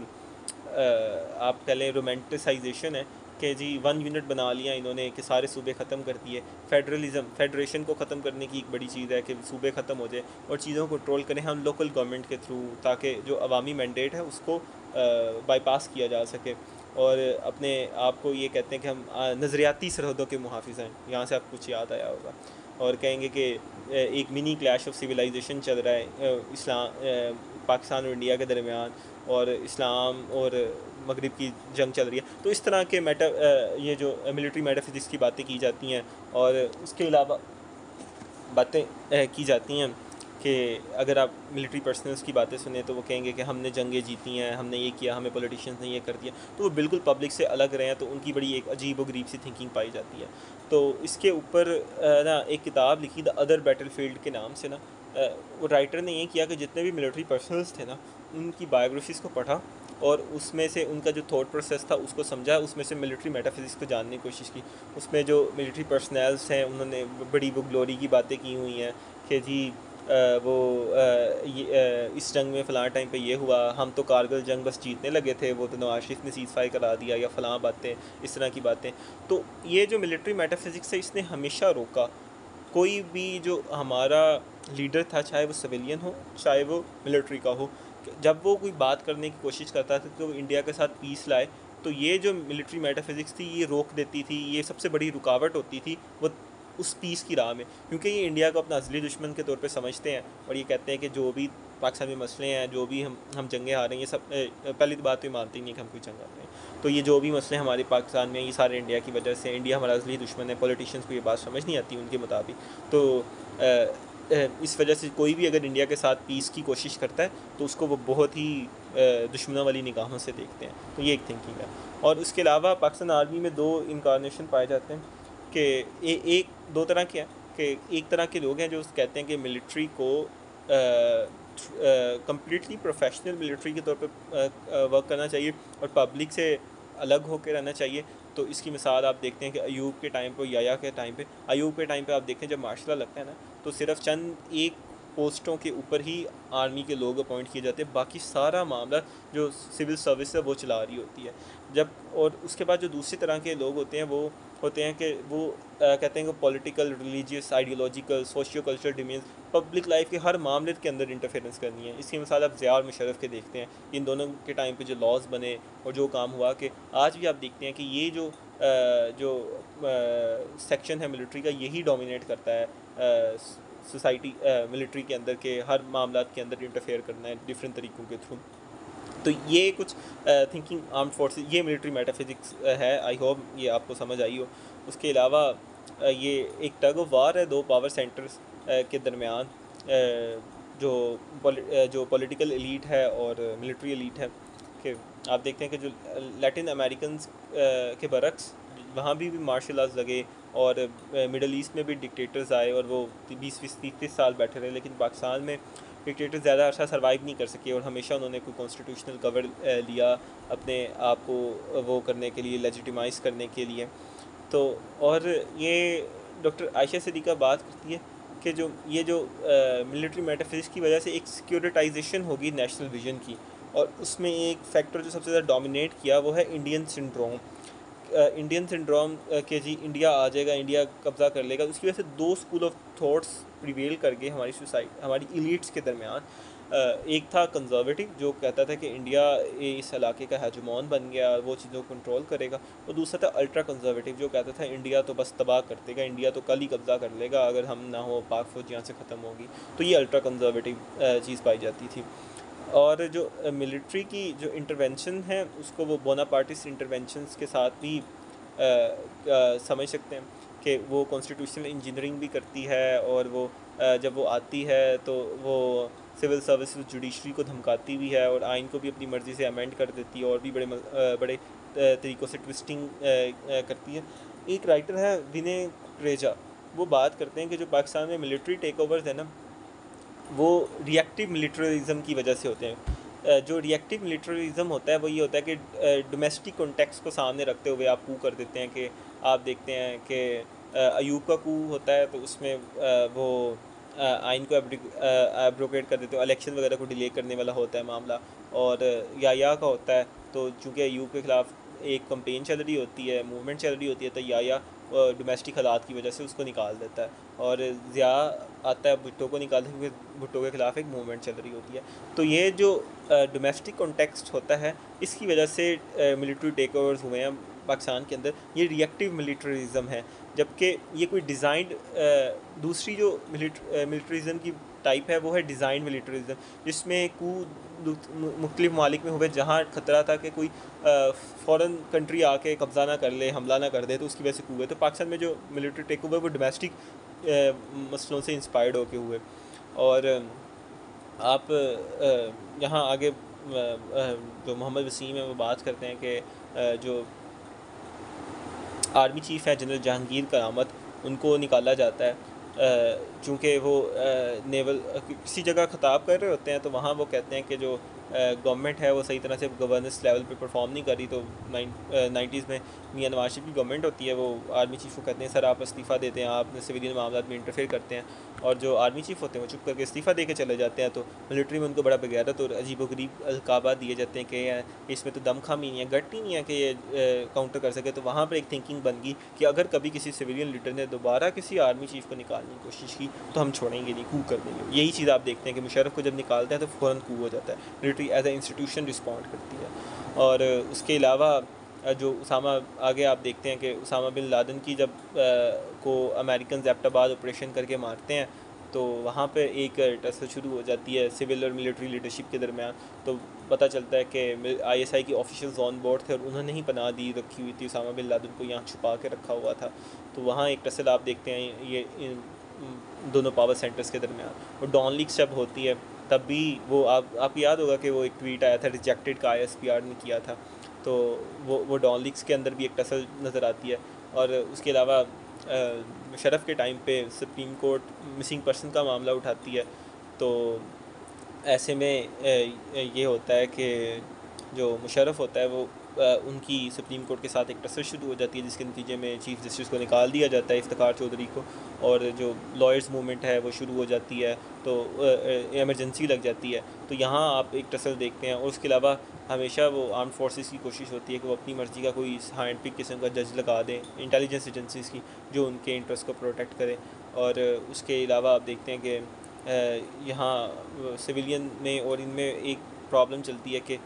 आप कह लें रोमांटिसाइजेशन है कि जी 1 यूनिट बना लिया इन्होंने कि सारे सूबे ख़त्म कर दिए। फेडरेशन को ख़त्म करने की एक बड़ी चीज़ है कि सूबे ख़त्म हो जाए और चीज़ों को कंट्रोल करें हम लोकल गवर्नमेंट के थ्रू, ताकि जो अवामी मैंडेट है उसको बाईपास किया जा सके। और अपने आप को ये कहते हैं कि हम नज़रियाती सरहदों के मुहाफ़िज़ हैं, यहाँ से आपको कुछ याद आया होगा। और कहेंगे कि एक मिनी क्लैश ऑफ सिविलाइजेशन चल रहा है पाकिस्तान और इंडिया के दरमियान, और इस्लाम और मगरिब की जंग चल रही है। तो इस तरह के ये जो मिलिट्री मेटाफिज़िक्स की बातें की जाती हैं, और उसके अलावा बातें की जाती हैं कि अगर आप मिलिट्री पर्सनल्स की बातें सुने तो वो कहेंगे कि हमने जंगें जीती हैं, हमने ये किया, हमें पॉलिटिशियंस ने ये कर दिया, तो वो बिल्कुल पब्लिक से अलग रहे हैं, तो उनकी बड़ी एक अजीब व गरीब सी थिंकिंग पाई जाती है। तो इसके ऊपर ना एक किताब लिखी द अदर बैटलफील्ड के नाम से ना, वो राइटर ने ये किया कि जितने भी मिलिट्री पर्सनल्स थे ना, उनकी बायोग्राफीज़ को पढ़ा और उसमें से उनका जो थॉट प्रोसेस था उसको समझा, उसमें से मिलिट्री मेटाफिज़िक्स को जानने की कोशिश की। उसमें जो मिलिट्री पर्सनल्स हैं उन्होंने बड़ी वो ग्लोरी की बातें की हुई हैं कि जी इस जंग में फ़लाँ टाइम पे ये हुआ, हम तो कारगिल जंग बस जीतने लगे थे, वो तो नवाज़ शरीफ ने सीज़ फायर करा दिया, या फ़लाँ बातें, इस तरह की बातें। तो ये जो मिलिट्री मेटाफिज़िक्स है इसने हमेशा रोका कोई भी जो हमारा लीडर था, चाहे वो सिविलियन हो चाहे वो मिलिट्री का हो, जब वो कोई बात करने की कोशिश करता था कि वो इंडिया के साथ पीस लाए, तो ये जो मिलिट्री मेटाफिज़िक्स थी ये रोक देती थी, ये सबसे बड़ी रुकावट होती थी वो उस पीस की राह में, क्योंकि ये इंडिया को अपना असली दुश्मन के तौर पे समझते हैं और ये कहते हैं कि जो भी पाकिस्तान में मसले हैं, जो भी हम जंगें हार रहे हैं, ये सब पहली तो बात तो ये मानते ही नहीं कि हम कोई जंग हार रहे हैं, तो ये जो भी मसले हमारे पाकिस्तान में, ये सारे इंडिया की वजह से, इंडिया हमारा असली दुश्मन है। पॉलिटिशियंस को ये बात समझ नहीं आती उनके मुताबिक। तो इस वजह से कोई भी अगर इंडिया के साथ पीस की कोशिश करता है तो उसको वो बहुत ही दुश्मनों वाली निगाहों से देखते हैं। तो ये एक थिंकिंग है। और उसके अलावा पाकिस्तान आर्मी में दो इनकारनेशन पाए जाते हैं कि एक दो तरह के हैं कि एक तरह के लोग हैं जो कहते हैं कि मिलिट्री को कम्प्लीटली प्रोफेशनल मिलिट्री के तौर पे वर्क करना चाहिए और पब्लिक से अलग होकर रहना चाहिए। तो इसकी मिसाल आप देखते हैं कि अयूब के टाइम पे, याया के टाइम पे, अयूब के टाइम पे आप देखते हैं जब मार्शल लॉ लगता है ना, तो सिर्फ चंद एक पोस्टों के ऊपर ही आर्मी के लोग अपॉइंट किए जाते हैं, बाकी सारा मामला जो सिविल सर्विस है वो चला रही होती है। जब और उसके बाद जो दूसरी तरह के लोग होते हैं वो होते हैं कि वो कहते हैं कि political, religious, ideological, socio cultural domains, public life के हर मामले के अंदर इंटरफेरेंस करनी है। इसकी मिसाल आप ज़िया और मुशर्रफ के देखते हैं, इन दोनों के टाइम पे जो लॉज बने और जो काम हुआ, कि आज भी आप देखते हैं कि ये जो सेक्शन है मिलिट्री का, यही डोमिनेट करता है सोसाइटी, मिलिट्री के अंदर के हर मामला के अंदर इंटरफेयर करना है डिफरेंट तरीक़ों के थ्रू। तो ये कुछ थिंकिंग आर्म्ड फोर्सेस, ये मिलिट्री मेटाफिज़िक्स है। आई होप ये आपको समझ आई हो। उसके अलावा ये एक टग ऑफ वार है दो पावर सेंटर्स के दरमियान, जो पॉलिटिकल एलीट है और मिलिट्री एलीट है। कि आप देखते हैं कि जो लैटिन अमेरिकन के बरक्स, वहाँ भी मार्शल लॉज लगे और मिडल ईस्ट में भी डिक्टेटर्स आए और वो 20-30 साल बैठे रहे, लेकिन पाकिस्तान में डिक्टेटर ज़्यादा अर्सा सर्वाइव नहीं कर सके और हमेशा उन्होंने कोई कॉन्स्टिट्यूशनल कवर लिया अपने आप को वो करने के लिए, लेजिटिमाइज़ करने के लिए। तो और ये डॉक्टर आयशा सिद्दीक़ा बात करती है कि जो मिलिट्री मेटाफिज़िक्स की वजह से एक सिक्योरिटाइजेशन होगी नेशनल विजन की, और उसमें एक फैक्टर जो सबसे ज़्यादा डोमिनेट किया वो है इंडियन सिंड्रोम कि जी इंडिया आ जाएगा, इंडिया कब्ज़ा कर लेगा। उसकी वजह से दो स्कूल ऑफ थॉट्स प्रिवेल कर गए हमारी सोसाइटी, हमारी इलीट्स के दरमियान। एक था कंजर्वेटिव जो कहता था कि इंडिया इस इलाके का हेजमॉन बन गया, वो चीज़ों को कंट्रोल करेगा, और दूसरा था अल्ट्रा कंजर्वेटिव जो कहता था इंडिया तो बस तबाह कर देगा, इंडिया तो कल ही कब्ज़ा कर लेगा अगर हम ना हो, पाक फौज यहाँ से ख़त्म होगी। तो ये अल्ट्रा कंजर्वेटिव चीज़ पाई जाती थी। और जो मिलिट्री की जो इंटरवेंशन है उसको वो बोनापार्टिस्ट इंटरवेंशंस के साथ भी समझ सकते हैं कि वो कॉन्स्टिट्यूशनल इंजीनियरिंग भी करती है, और वो जब वो आती है तो वो सिविल सर्विस जुडिशरी को धमकाती भी है और आइन को भी अपनी मर्ज़ी से अमेंड कर देती है और भी बड़े तरीक़ों से ट्विस्टिंग करती है। एक राइटर है विनय कुकरेजा, वो बात करते हैं कि जो पाकिस्तान में मिलिट्री टेक ओवर्स है ना, वो रिएक्टिव मिलिट्रिज्म की वजह से होते हैं। जो रिएक्टिव मिलिट्रिज्म होता है वो ये होता है कि डोमेस्टिक कॉन्टेक्स्ट को सामने रखते हुए आप कू कर देते हैं। कि आप देखते हैं कि अयूब का कू होता है तो उसमें वो आइन को एब्रोगेट कर देते हो, इलेक्शन वगैरह को डिले करने वाला होता है मामला। और याया का होता है तो चूँकि अयूब के ख़िलाफ़ एक कंपेन चल रही होती है, मूवमेंट चल रही होती है, तो याया डोमेस्टिक हालात की वजह से उसको निकाल देता है, और ज़िया आता है भुट्टो को निकालने, क्योंकि भुट्टो के ख़िलाफ़ एक मूवमेंट चल रही होती है। तो ये जो डोमेस्टिक कॉन्टेक्स्ट होता है इसकी वजह से मिलिट्री टेक ओवर्स हुए हैं पाकिस्तान के अंदर, ये रिएक्टिव मिलिट्रिज्म है। जबकि ये कोई डिज़ाइंड दूसरी जो मिलिट्रिज्म की टाइप है वो है डिज़ाइन मिलिट्रिज्म, जिसमें मुख्तलिफ ममालिक में हुए जहाँ ख़तरा था कि कोई फ़ॉरेन कंट्री आके कब्ज़ा ना कर ले, हमला ना कर दे, तो उसकी वजह से हुए। तो पाकिस्तान में जो मिलिट्री टेक ओवर वो डोमेस्टिक मसलों से इंस्पायर्ड होके हुए। और आप यहाँ आगे जो मोहम्मद वसीम है वो बात करते हैं कि जो आर्मी चीफ़ है जनरल जहांगीर करामत, उनको निकाला जाता है चूँकि वो नेवल किसी जगह ख़िताब कर रहे होते हैं, तो वहाँ वो कहते हैं कि जो गवर्नमेंट है वो सही तरह से गवर्नेंस लेवल पे परफॉर्म नहीं करी। तो 90s में मियां नवाज शरीफ की गवर्नमेंट होती है, वो आर्मी चीफ़ को कहते हैं सर आप इस्तीफ़ा देते हैं, आप सिविलियन मामला में इंटरफेयर करते हैं, और जो आर्मी चीफ़ होते हैं वो चुप करके इस्तीफ़ा दे के चले जाते हैं। तो मिलिट्री में उनको बड़ा बगैरत और अजीबोगरीब अलकाबा दिए जाते हैं कि इसमें तो दमखम ही नहीं है, गट ही नहीं है कि ये काउंटर कर सके। तो वहाँ पर एक थिंकिंग बन गई कि अगर कभी किसी सिविलियन लीडर ने दोबारा किसी आर्मी चीफ़ को निकालने की कोशिश की तो हम छोड़ेंगे नहीं, कू कर देंगे। यही चीज़ आप देखते हैं कि मुशर्रफ को जब निकालते हैं तो फ़ौरन कू हो जाता है, military as a institution respond करती है। और उसके अलावा जो उसामा, आगे आप देखते हैं कि उसामा बिन लादेन की जब को अमेरिकन एबटाबाद ऑपरेशन करके मारते हैं, तो वहाँ पे एक टसल शुरू हो जाती है सिविल और मिलिट्री लीडरशिप के दरमियान। तो पता चलता है कि ISI के ऑफिशियल्स ऑन बोर्ड थे और उन्होंने ही पनाह दी रखी हुई थी, उसामा बिन लादेन को यहाँ छुपा के रखा हुआ था। तो वहाँ एक टसल आप देखते हैं ये दोनों पावर सेंटर्स के दरमियान। और डॉन लीक्स जब होती है तब भी वो आपको याद होगा कि वो एक ट्वीट आया था रिजेक्टेड का ISPR ने किया था, तो वो डॉन लीक्स के अंदर भी एक टसल नज़र आती है। और उसके अलावा मुशर्रफ के टाइम पे सुप्रीम कोर्ट मिसिंग पर्सन का मामला उठाती है। तो ऐसे में ये होता है कि जो मुशर्रफ होता है वो उनकी सुप्रीम कोर्ट के साथ एक टसल शुरू हो जाती है, जिसके नतीजे में चीफ़ जस्टिस को निकाल दिया जाता है, इफ्तिखार चौधरी को, और जो लॉयर्स मूवमेंट है वो शुरू हो जाती है, तो एमरजेंसी लग जाती है। तो यहाँ आप एक टसल देखते हैं। और उसके अलावा हमेशा वो आर्म फोर्सेस की कोशिश होती है कि वो अपनी मर्ज़ी का कोई हैंड पिक किस्म का जज लगा दें इंटेलिजेंस एजेंसीज़ की, जो उनके इंटरेस्ट को प्रोटेक्ट करे। और उसके अलावा आप देखते हैं कि यहाँ सिविलियन में और इनमें एक प्रॉब्लम चलती है कि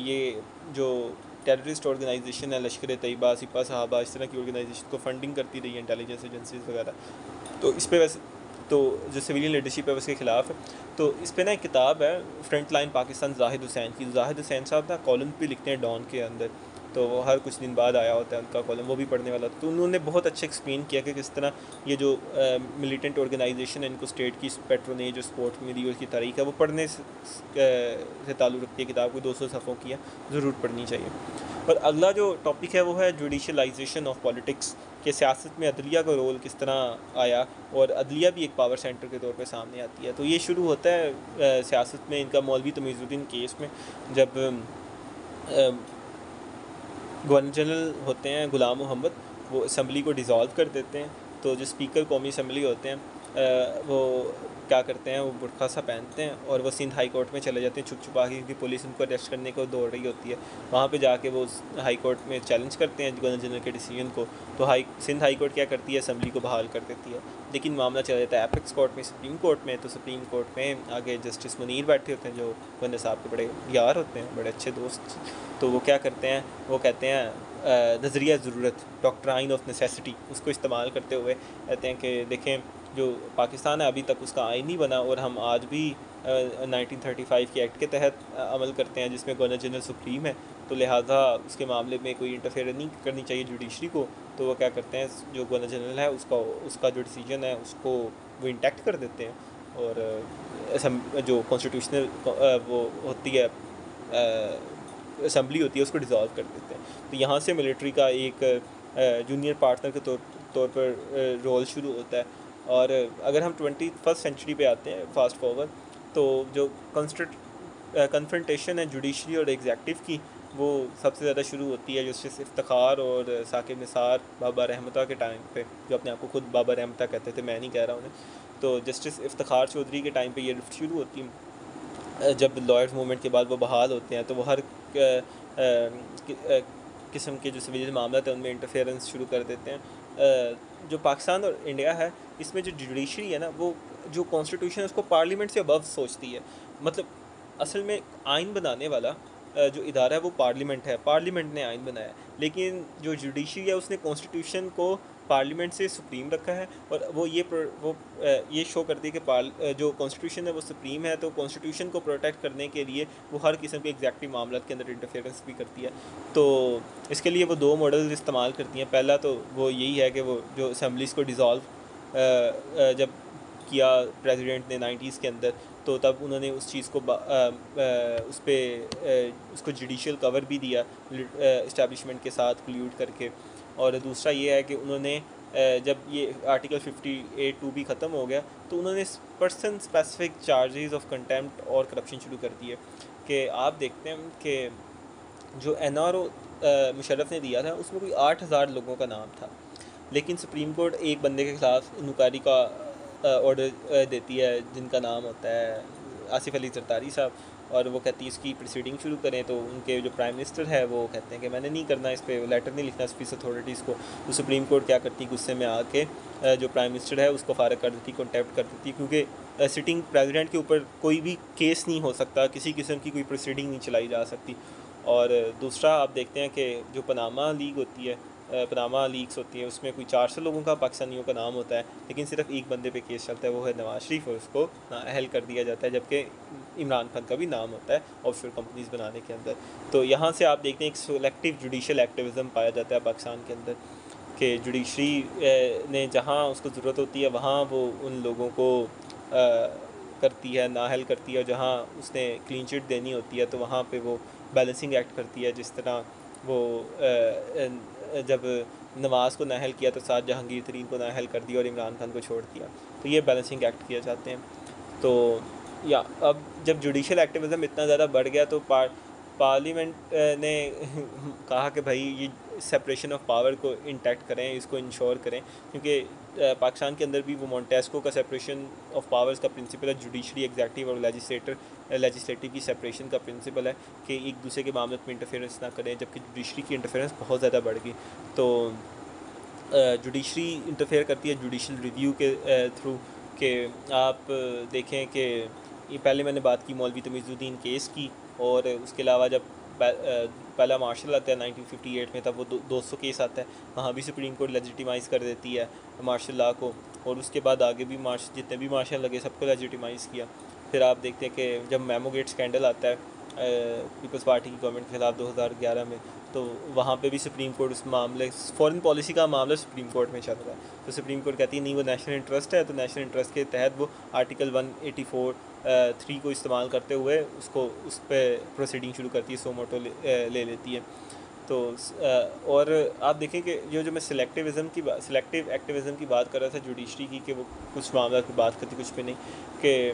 ये जो टेररिस्ट ऑर्गेनाइजेशन है लश्कर तैयबा, सिपा साहबा, इस तरह की ऑर्गेनाइजेशन को फंडिंग करती रही है इंटेलिजेंस एजेंसीज वगैरह। तो इस पे वैसे तो जो सिविलियन लीडरशिप है उसके ख़िलाफ़ है। तो इस पे ना एक किताब है फ्रंट लाइन पाकिस्तान जाहिद हुसैन की। जाहिद हुसैन साहब ना कॉलम भी लिखते हैं डॉन के अंदर, तो वो हर कुछ दिन बाद आया होता है उनका कॉलम, वो भी पढ़ने वाला। तो उन्होंने बहुत अच्छा एक्सप्लेन किया कि किस तरह ये जो मिलिटेंट ऑर्गेनाइजेशन है इनको स्टेट की पेट्रोनेज जो सपोर्ट मिली और उसकी तारीख है वो पढ़ने से ताल्लुक़ रखती है। किताब को 200 सफ़ों की है, ज़रूर पढ़नी चाहिए। और अगला जो टॉपिक है वो है जुडिशलाइजेशन ऑफ पॉलिटिक्स, कि सियासत में अदलिया का रोल किस तरह आया, और अदलिया भी एक पावर सेंटर के तौर पे सामने आती है। तो ये शुरू होता है सियासत में इनका मौलवी तमीज़ुद्दीन केस में, जब गवर्नर जनरल होते हैं ग़ुलाम मोहम्मद, वो असम्बली को डिज़ोल्व कर देते हैं। तो जो स्पीकर कौमी असम्बली होते हैं वो क्या करते हैं, वो बुरखा सा पहनते हैं और वो सिंध हाई कोर्ट में चले जाते हैं छुप छुपा के, क्योंकि पुलिस उनको अरेस्ट करने को दौड़ रही होती है। वहाँ पे जाके वो हाई कोर्ट में चैलेंज करते हैं गवर्नर जनरल के डिसीजन को। तो सिंध हाई कोर्ट क्या करती है, असम्बली को बहाल कर देती है। लेकिन मामला चला जाता है एपेक्स कोर्ट में, सुप्रीम कोर्ट में। तो सुप्रीम कोर्ट में आगे जस्टिस मुनीर बैठे होते हैं, जो गवर्नर साहब के बड़े यार होते हैं, बड़े अच्छे दोस्त। तो वो क्या करते हैं, वो कहते हैं नज़रिया ज़रूरत, डॉक्ट्राइन ऑफ नेसेसिटी, उसको इस्तेमाल करते हुए कहते हैं कि देखें जो पाकिस्तान है अभी तक उसका आइन नहीं बना, और हम आज भी 1935 के एक्ट के तहत अमल करते हैं जिसमें गवर्नर जनरल सुप्रीम है। तो लिहाजा उसके मामले में कोई इंटरफेयर नहीं करनी चाहिए जुडिशरी को। तो वो क्या करते हैं, जो गवर्नर जनरल है उसका जो डिसीजन है उसको वो इंटैक्ट कर देते हैं, और जो कॉन्स्टिट्यूशनल वो होती है असम्बली होती है उसको डिज़ोल्व कर देते हैं। तो यहाँ से मिलिट्री का एक जूनियर पार्टनर के तौर पर रोल शुरू होता है। और अगर हम 21st सेंचुरी पे आते हैं फास्ट फॉरवर्ड, तो जो कन्फ्रंटेशन है जुडिशरी और एग्जेक्टिव की, वो सबसे ज़्यादा शुरू होती है जस्टिस इफ्तिखार और साकिब निसार बाबा रहमता के टाइम पे, जो अपने आप को खुद बाबा रहमता कहते थे, मैं नहीं कह रहा उन्हें। तो जस्टिस इफ्तिखार चौधरी के टाइम पे ये रिफ्ट शुरू होती है। जब लॉयर्स मूवमेंट के बाद वो बहाल होते हैं, तो वो हर किस्म के जो सिविलियन मामला थे उनमें इंटरफेरेंस शुरू कर देते हैं। जो पाकिस्तान और इंडिया है, इसमें जो जुडिशरी है ना, वो जो कॉन्स्टिट्यूशन है उसको पार्लियामेंट से अबव सोचती है। मतलब असल में आइन बनाने वाला जो इदारा है वो पार्लियामेंट है, पार्लियामेंट ने आइन बनाया है। लेकिन जो जुडिशरी है उसने कॉन्स्टिट्यूशन को पार्लियामेंट से सुप्रीम रखा है, और वो ये शो करती है कि जो कॉन्स्टिट्यूशन है वो सुप्रीम है। तो कॉन्स्टिट्यूशन को प्रोटेक्ट करने के लिए वो हर किस्म के एग्जैक्टिव मामलों के अंदर इंटरफेरेंस भी करती है। तो इसके लिए वो 2 मॉडल इस्तेमाल करती हैं। पहला तो वो यही है कि वो जो असम्बलीज़ को डिज़ोल्व जब किया प्रेसिडेंट ने 90s के अंदर, तो तब उन्होंने उस चीज़ को उस पर उसको जुडिशल कवर भी दिया इस्टेब्लिशमेंट के साथ कोल्यूड करके। और दूसरा ये है कि उन्होंने जब ये आर्टिकल 58(2) भी ख़त्म हो गया तो उन्होंने person specific charges of contempt और करप्शन शुरू कर दिए। कि आप देखते हैं कि जो NRO मुशर्रफ ने दिया था उसमें कोई 8000 लोगों का नाम था, लेकिन सुप्रीम कोर्ट एक बंदे के ख़िलाफ़ इनक्वायरी का ऑर्डर देती है जिनका नाम होता है आसिफ अली जरदारी साहब, और वो कहती है इसकी प्रोसीडिंग शुरू करें। तो उनके जो प्राइम मिनिस्टर है वो कहते हैं कि मैंने नहीं करना, इस पर लेटर नहीं लिखना स्पीस अथॉरिटीज़ को। तो सुप्रीम कोर्ट क्या करती, गुस्से में आके जो प्राइम मिनिस्टर है उसको फारग कर देती, कॉन्टेम्प्ट कर देती, क्योंकि सिटिंग प्रेसिडेंट के ऊपर कोई भी केस नहीं हो सकता, किसी किस्म की कोई प्रोसीडिंग नहीं चलाई जा सकती। और दूसरा आप देखते हैं कि जो पनामा लीग होती है, पनामा लीग्स होती हैं, उसमें कोई 400 लोगों का पाकिस्तानियों का नाम होता है, लेकिन सिर्फ एक बंदे पे केस चलता है, वो है नवाज शरीफ, और उसको अहल कर दिया जाता है, जबकि इमरान खान का भी नाम होता है ऑफशोर कंपनीज़ बनाने के अंदर। तो यहाँ से आप देखते हैं एक सिलेक्टिव जुडिशल एक्टिविज़म पाया जाता है पाकिस्तान के अंदर, कि जुडिशरी ने जहाँ उसको ज़रूरत होती है वहाँ वो उन लोगों को करती है, नाअहल करती है, और जहाँ उसने क्लीन चिट देनी होती है तो वहाँ पे वो बैलेंसिंग एक्ट करती है। जिस तरह वो जब नवाज़ को नाअहल किया तो साथ जहांगीर तरीन को नाअहल कर दिया और इमरान खान को छोड़ दिया, तो ये बैलेंसिंग एक्ट किए जाते हैं। तो या अब जब जुडिशल एक्टिविज़म इतना ज़्यादा बढ़ गया तो पार्लियामेंट ने कहा कि भाई ये सेपरेशन ऑफ पावर को इंटैक्ट करें, इसको इंश्योर करें, क्योंकि पाकिस्तान के अंदर भी वो मॉन्टेस्को का सेपरेशन ऑफ पावर्स का प्रिंसिपल है, जुडिशरी, एग्जेक्टिव और लेजिस्लेटिव की सेपरेशन का प्रिंसिपल है कि एक दूसरे के मामले में इंटरफेरेंस ना करें, जबकि जुडिशरी की इंटरफेरेंस बहुत ज़्यादा बढ़ गई। तो जुडिशरी इंटरफेयर करती है जुडिशल रिव्यू के थ्रू, कि आप देखें कि ये पहले मैंने बात की मौलवी तमीज़ुद्दीन केस की, और उसके अलावा जब पहला मार्शल आता है 1958 में, तब वो 200 केस आता है, वहाँ भी सुप्रीम कोर्ट लेजिटिमाइज़ कर देती है मार्शल लॉ को, और उसके बाद आगे भी जितने भी मार्शल लगे सबको लेजिटिमाइज़ किया। फिर आप देखते हैं कि जब मेमोगेट स्कैंडल आता है पीपल्स पार्टी की गवर्नमेंट के खिलाफ 2011 में, तो वहाँ पे भी सुप्रीम कोर्ट उस मामले फॉरेन पॉलिसी का मामला सुप्रीम कोर्ट में चल रहा है, तो सुप्रीम कोर्ट कहती है नहीं वो नेशनल इंटरेस्ट है, तो नेशनल इंटरेस्ट के तहत वो आर्टिकल 184(3) को इस्तेमाल करते हुए उसको उस पर प्रोसीडिंग शुरू करती है, सो मोटो ले लेती है। तो और आप देखें कि जो मैं सिलेक्टिव एक्टिविज़म की बात कर रहा था जुडिशरी की, कि वो कुछ मामला की बात करती कुछ पे नहीं, कि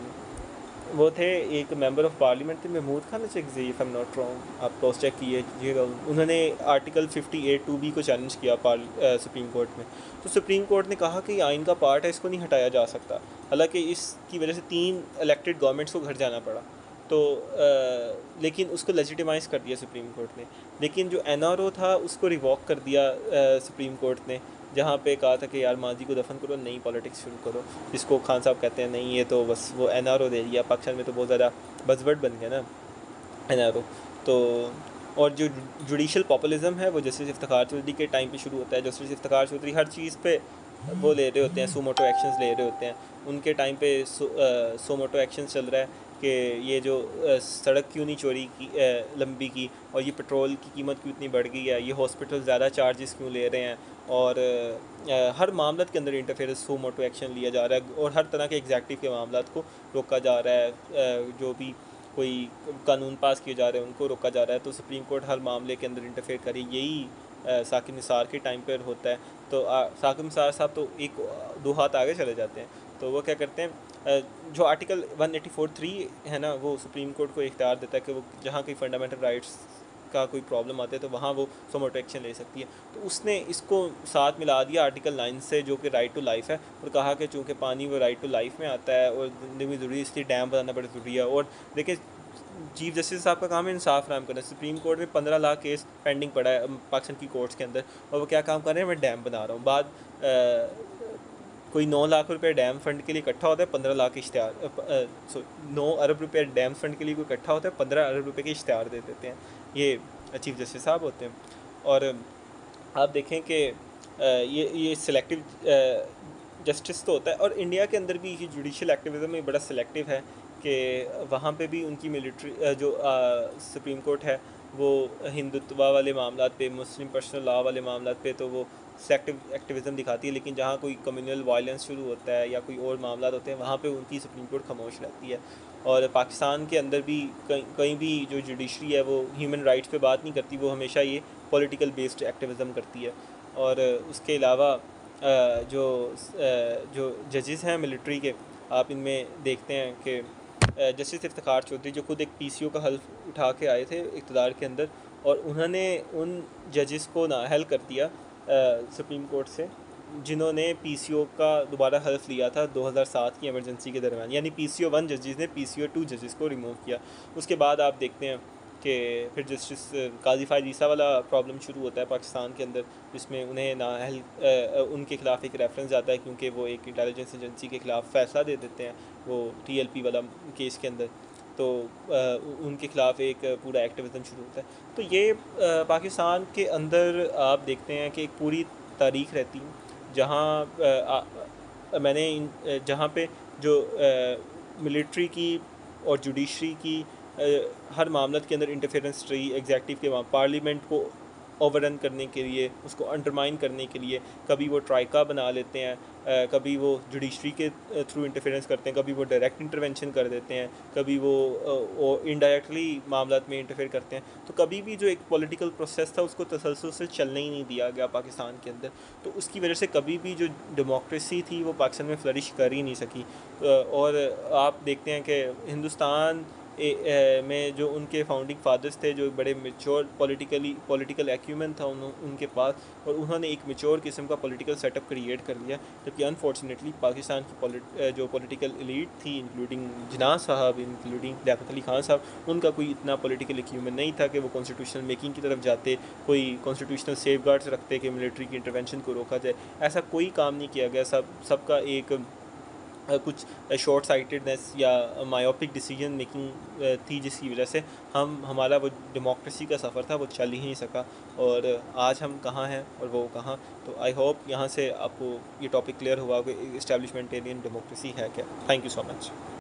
वो थे एक मेंबर ऑफ पार्लियामेंट थे Mahmood Khan Achakzai, if I am not wrong, आप क्रॉस चेक कीजिएगा, उन्होंने आर्टिकल 58(2) को चैलेंज किया सुप्रीम कोर्ट में। तो सुप्रीम कोर्ट ने कहा कि ये आइन का पार्ट है, इसको नहीं हटाया जा सकता, हालांकि इसकी वजह से 3 इलेक्टेड गवर्नमेंट्स को घर जाना पड़ा, तो लेकिन उसको लेजिटिमाइज़ कर दिया सुप्रीम कोर्ट ने। लेकिन जो NRO था उसको रिवॉक कर दिया सुप्रीम कोर्ट ने, जहाँ पे कहा था कि यार माजी को दफन करो, नई पॉलिटिक्स शुरू करो, जिसको खान साहब कहते हैं नहीं ये तो बस वो NRO दे दिया, पाकिस्तान में तो बहुत ज़्यादा बज़वर्ड बन गया ना NRO। तो और जो जुडिशल पॉपुलिज्म है वो जस्टिस इफ्तिखार चौधरी के टाइम पे शुरू होता है। जस्टिस इफ्तिखार चौधरी हर चीज़ पे वो ले रहे होते हैं, सो मोटो एक्शंस ले रहे होते हैं। उनके टाइम पे सो मोटो एक्शंस चल रहा है कि ये जो सड़क क्यों नहीं चोरी की लंबी की, और ये पेट्रोल की कीमत क्यों इतनी बढ़ गई है, ये हॉस्पिटल ज़्यादा चार्जेस क्यों ले रहे हैं, और हर मामले के अंदर इंटरफेरेंस सो मोटो एक्शन लिया जा रहा है, और हर तरह के एग्जेक्टिव के मामला को रोका जा रहा है, जो भी कोई कानून पास किए जा रहे हैं उनको रोका जा रहा है। तो सुप्रीम कोर्ट हर मामले के अंदर इंटरफेयर करे, यही साकिब निसार के टाइम पर होता है। तो साकिब निसार साहब तो 1-2 हाथ आगे चले जाते हैं, तो वो क्या करते हैं, जो आर्टिकल 184(3) है ना, वो सुप्रीम कोर्ट को इख्तियार देता है कि वो जहाँ कोई फंडामेंटल राइट्स का कोई प्रॉब्लम आते हैं तो वहाँ वो सो मोटो एक्शन ले सकती है। तो उसने इसको साथ मिला दिया आर्टिकल 9 से, जो कि राइट टू लाइफ है, और कहा कि चूँकि पानी वो राइट टू लाइफ में आता है और ज़िंदगी ज़रूरी, इसलिए डैम बनाना बड़ा ज़रूरी है। और देखिए चीफ जस्टिस साहब का काम है इंसाफ फराहम करना। सुप्रीम कोर्ट में 15 लाख केस पेंडिंग पड़ा है पाकिस्तान की कोर्ट्स के अंदर, और वो क्या काम कर रहे हैं, मैं डैम बना रहा हूँ। बाद कोई 9 लाख रुपए डैम फंड के लिए इकट्ठा होता है, 15 लाख इश्तिहार 9 अरब रुपये डैम फंड के लिए कोई इकट्ठा होता है, 15 अरब रुपये के इश्तिहार दे देते हैं। ये चीफ जस्टिस साहब होते हैं। और आप देखें कि ये सिलेक्टिव जस्टिस तो होता है, और इंडिया के अंदर भी ये जुडिशल एक्टिविज़म में बड़ा सिलेक्टिव है कि वहाँ पे भी उनकी मिलिट्री जो सुप्रीम कोर्ट है वो हिंदुत्व वाले मामलात पे, मुस्लिम पर्सनल लॉ वाले मामलात पे तो वो सेलेक्टिव एक्टिविज़म दिखाती है, लेकिन जहाँ कोई कम्युनल वायलेंस शुरू होता है या कोई और मामलात होते हैं वहाँ पे उनकी सुप्रीम कोर्ट खामोश रहती है। और पाकिस्तान के अंदर भी कहीं भी जो जुडिशरी है वो ह्यूमन राइट्स पे बात नहीं करती, वो हमेशा ये पॉलिटिकल बेस्ड एक्टिविज़म करती है। और उसके अलावा जो जजेस हैं मिलिट्री के, आप इनमें देखते हैं कि जस्टिस इफ्तिखार चौधरी जो खुद एक पीसीओ का हल्फ उठा के आए थे इक़्तिदार के अंदर, और उन्होंने उन जजेस को नाअहल कर दिया सुप्रीम कोर्ट से जिन्होंने पीसीओ का दोबारा हल्फ लिया था 2007 की इमरजेंसी के दरमियान, यानी पीसीओ 1 जजेस ने पीसीओ 2 जजेस को रिमूव किया। उसके बाद आप देखते हैं कि फिर जस्टिस काजी फ़ायद ईसा वाला प्रॉब्लम शुरू होता है पाकिस्तान के अंदर, जिसमें उन्हें नाअहल उनके ख़िलाफ़ एक रेफरेंस आता है क्योंकि वो एक इंटेलिजेंस एजेंसी के ख़िलाफ़ फ़ैसला दे देते हैं वो टीएलपी वाला केस के अंदर, तो उनके ख़िलाफ़ एक पूरा एक्टिविज़म शुरू होता है। तो ये पाकिस्तान के अंदर आप देखते हैं कि एक पूरी तारीख़ रहती है जहाँ जहाँ पे जो मिलिट्री की और जुडिशरी की हर मामलत के अंदर इंटरफेरेंस रही एग्जेक्टिव के, वहाँ पार्लियामेंट को ओवररन करने के लिए, उसको अंडरमाइन करने के लिए कभी वो ट्राइका बना लेते हैं, कभी वो जुडिशरी के थ्रू इंटरफेरेंस करते हैं, कभी वो डायरेक्ट इंटरवेंशन कर देते हैं, कभी वो इनडायरेक्टली मामलात में इंटरफेयर करते हैं। तो कभी भी जो एक पॉलिटिकल प्रोसेस था उसको तसलसल से चलने ही नहीं दिया गया पाकिस्तान के अंदर, तो उसकी वजह से कभी भी जो डेमोक्रेसी थी वो पाकिस्तान में फ्लरिश कर ही नहीं सकी। और आप देखते हैं कि हिंदुस्तान में जो उनके फाउंडिंग फादर्स थे, जो बड़े मेच्योर पॉलिटिकल एक्यूमेन था उनके पास, और उन्होंने एक मेच्योर किस्म का पॉलिटिकल सेटअप क्रिएट कर लिया, जबकि अनफॉर्चुनेटली पाकिस्तान की जो पॉलिटिकल एलीट थी, इंक्लूडिंग जिन्ना साहब, इंक्लूडिंग लियाकत अली खान साहब, उनका कोई इतना पॉलिटिकल एक्यूमेन नहीं था कि वो कॉन्स्टिट्यूशनल मेकिंग की तरफ जाते, कोई कॉन्स्टिट्यूशनल सेफगार्ड्स रखते कि मिलिट्री की इंटरवेंशन को रोका जाए। ऐसा कोई काम नहीं किया गया। सबका एक कुछ शॉर्ट साइटेडनेस या मायोपिक डिसीजन मेकिंग थी, जिसकी वजह से हमारा वो डेमोक्रेसी का सफ़र था वो चल ही नहीं सका, और आज हम कहाँ हैं और वो कहाँ। तो आई होप यहाँ से आपको ये टॉपिक क्लियर हुआ कि इस्टेब्लिशमेंटेरियन डेमोक्रेसी है क्या। Thank you so much.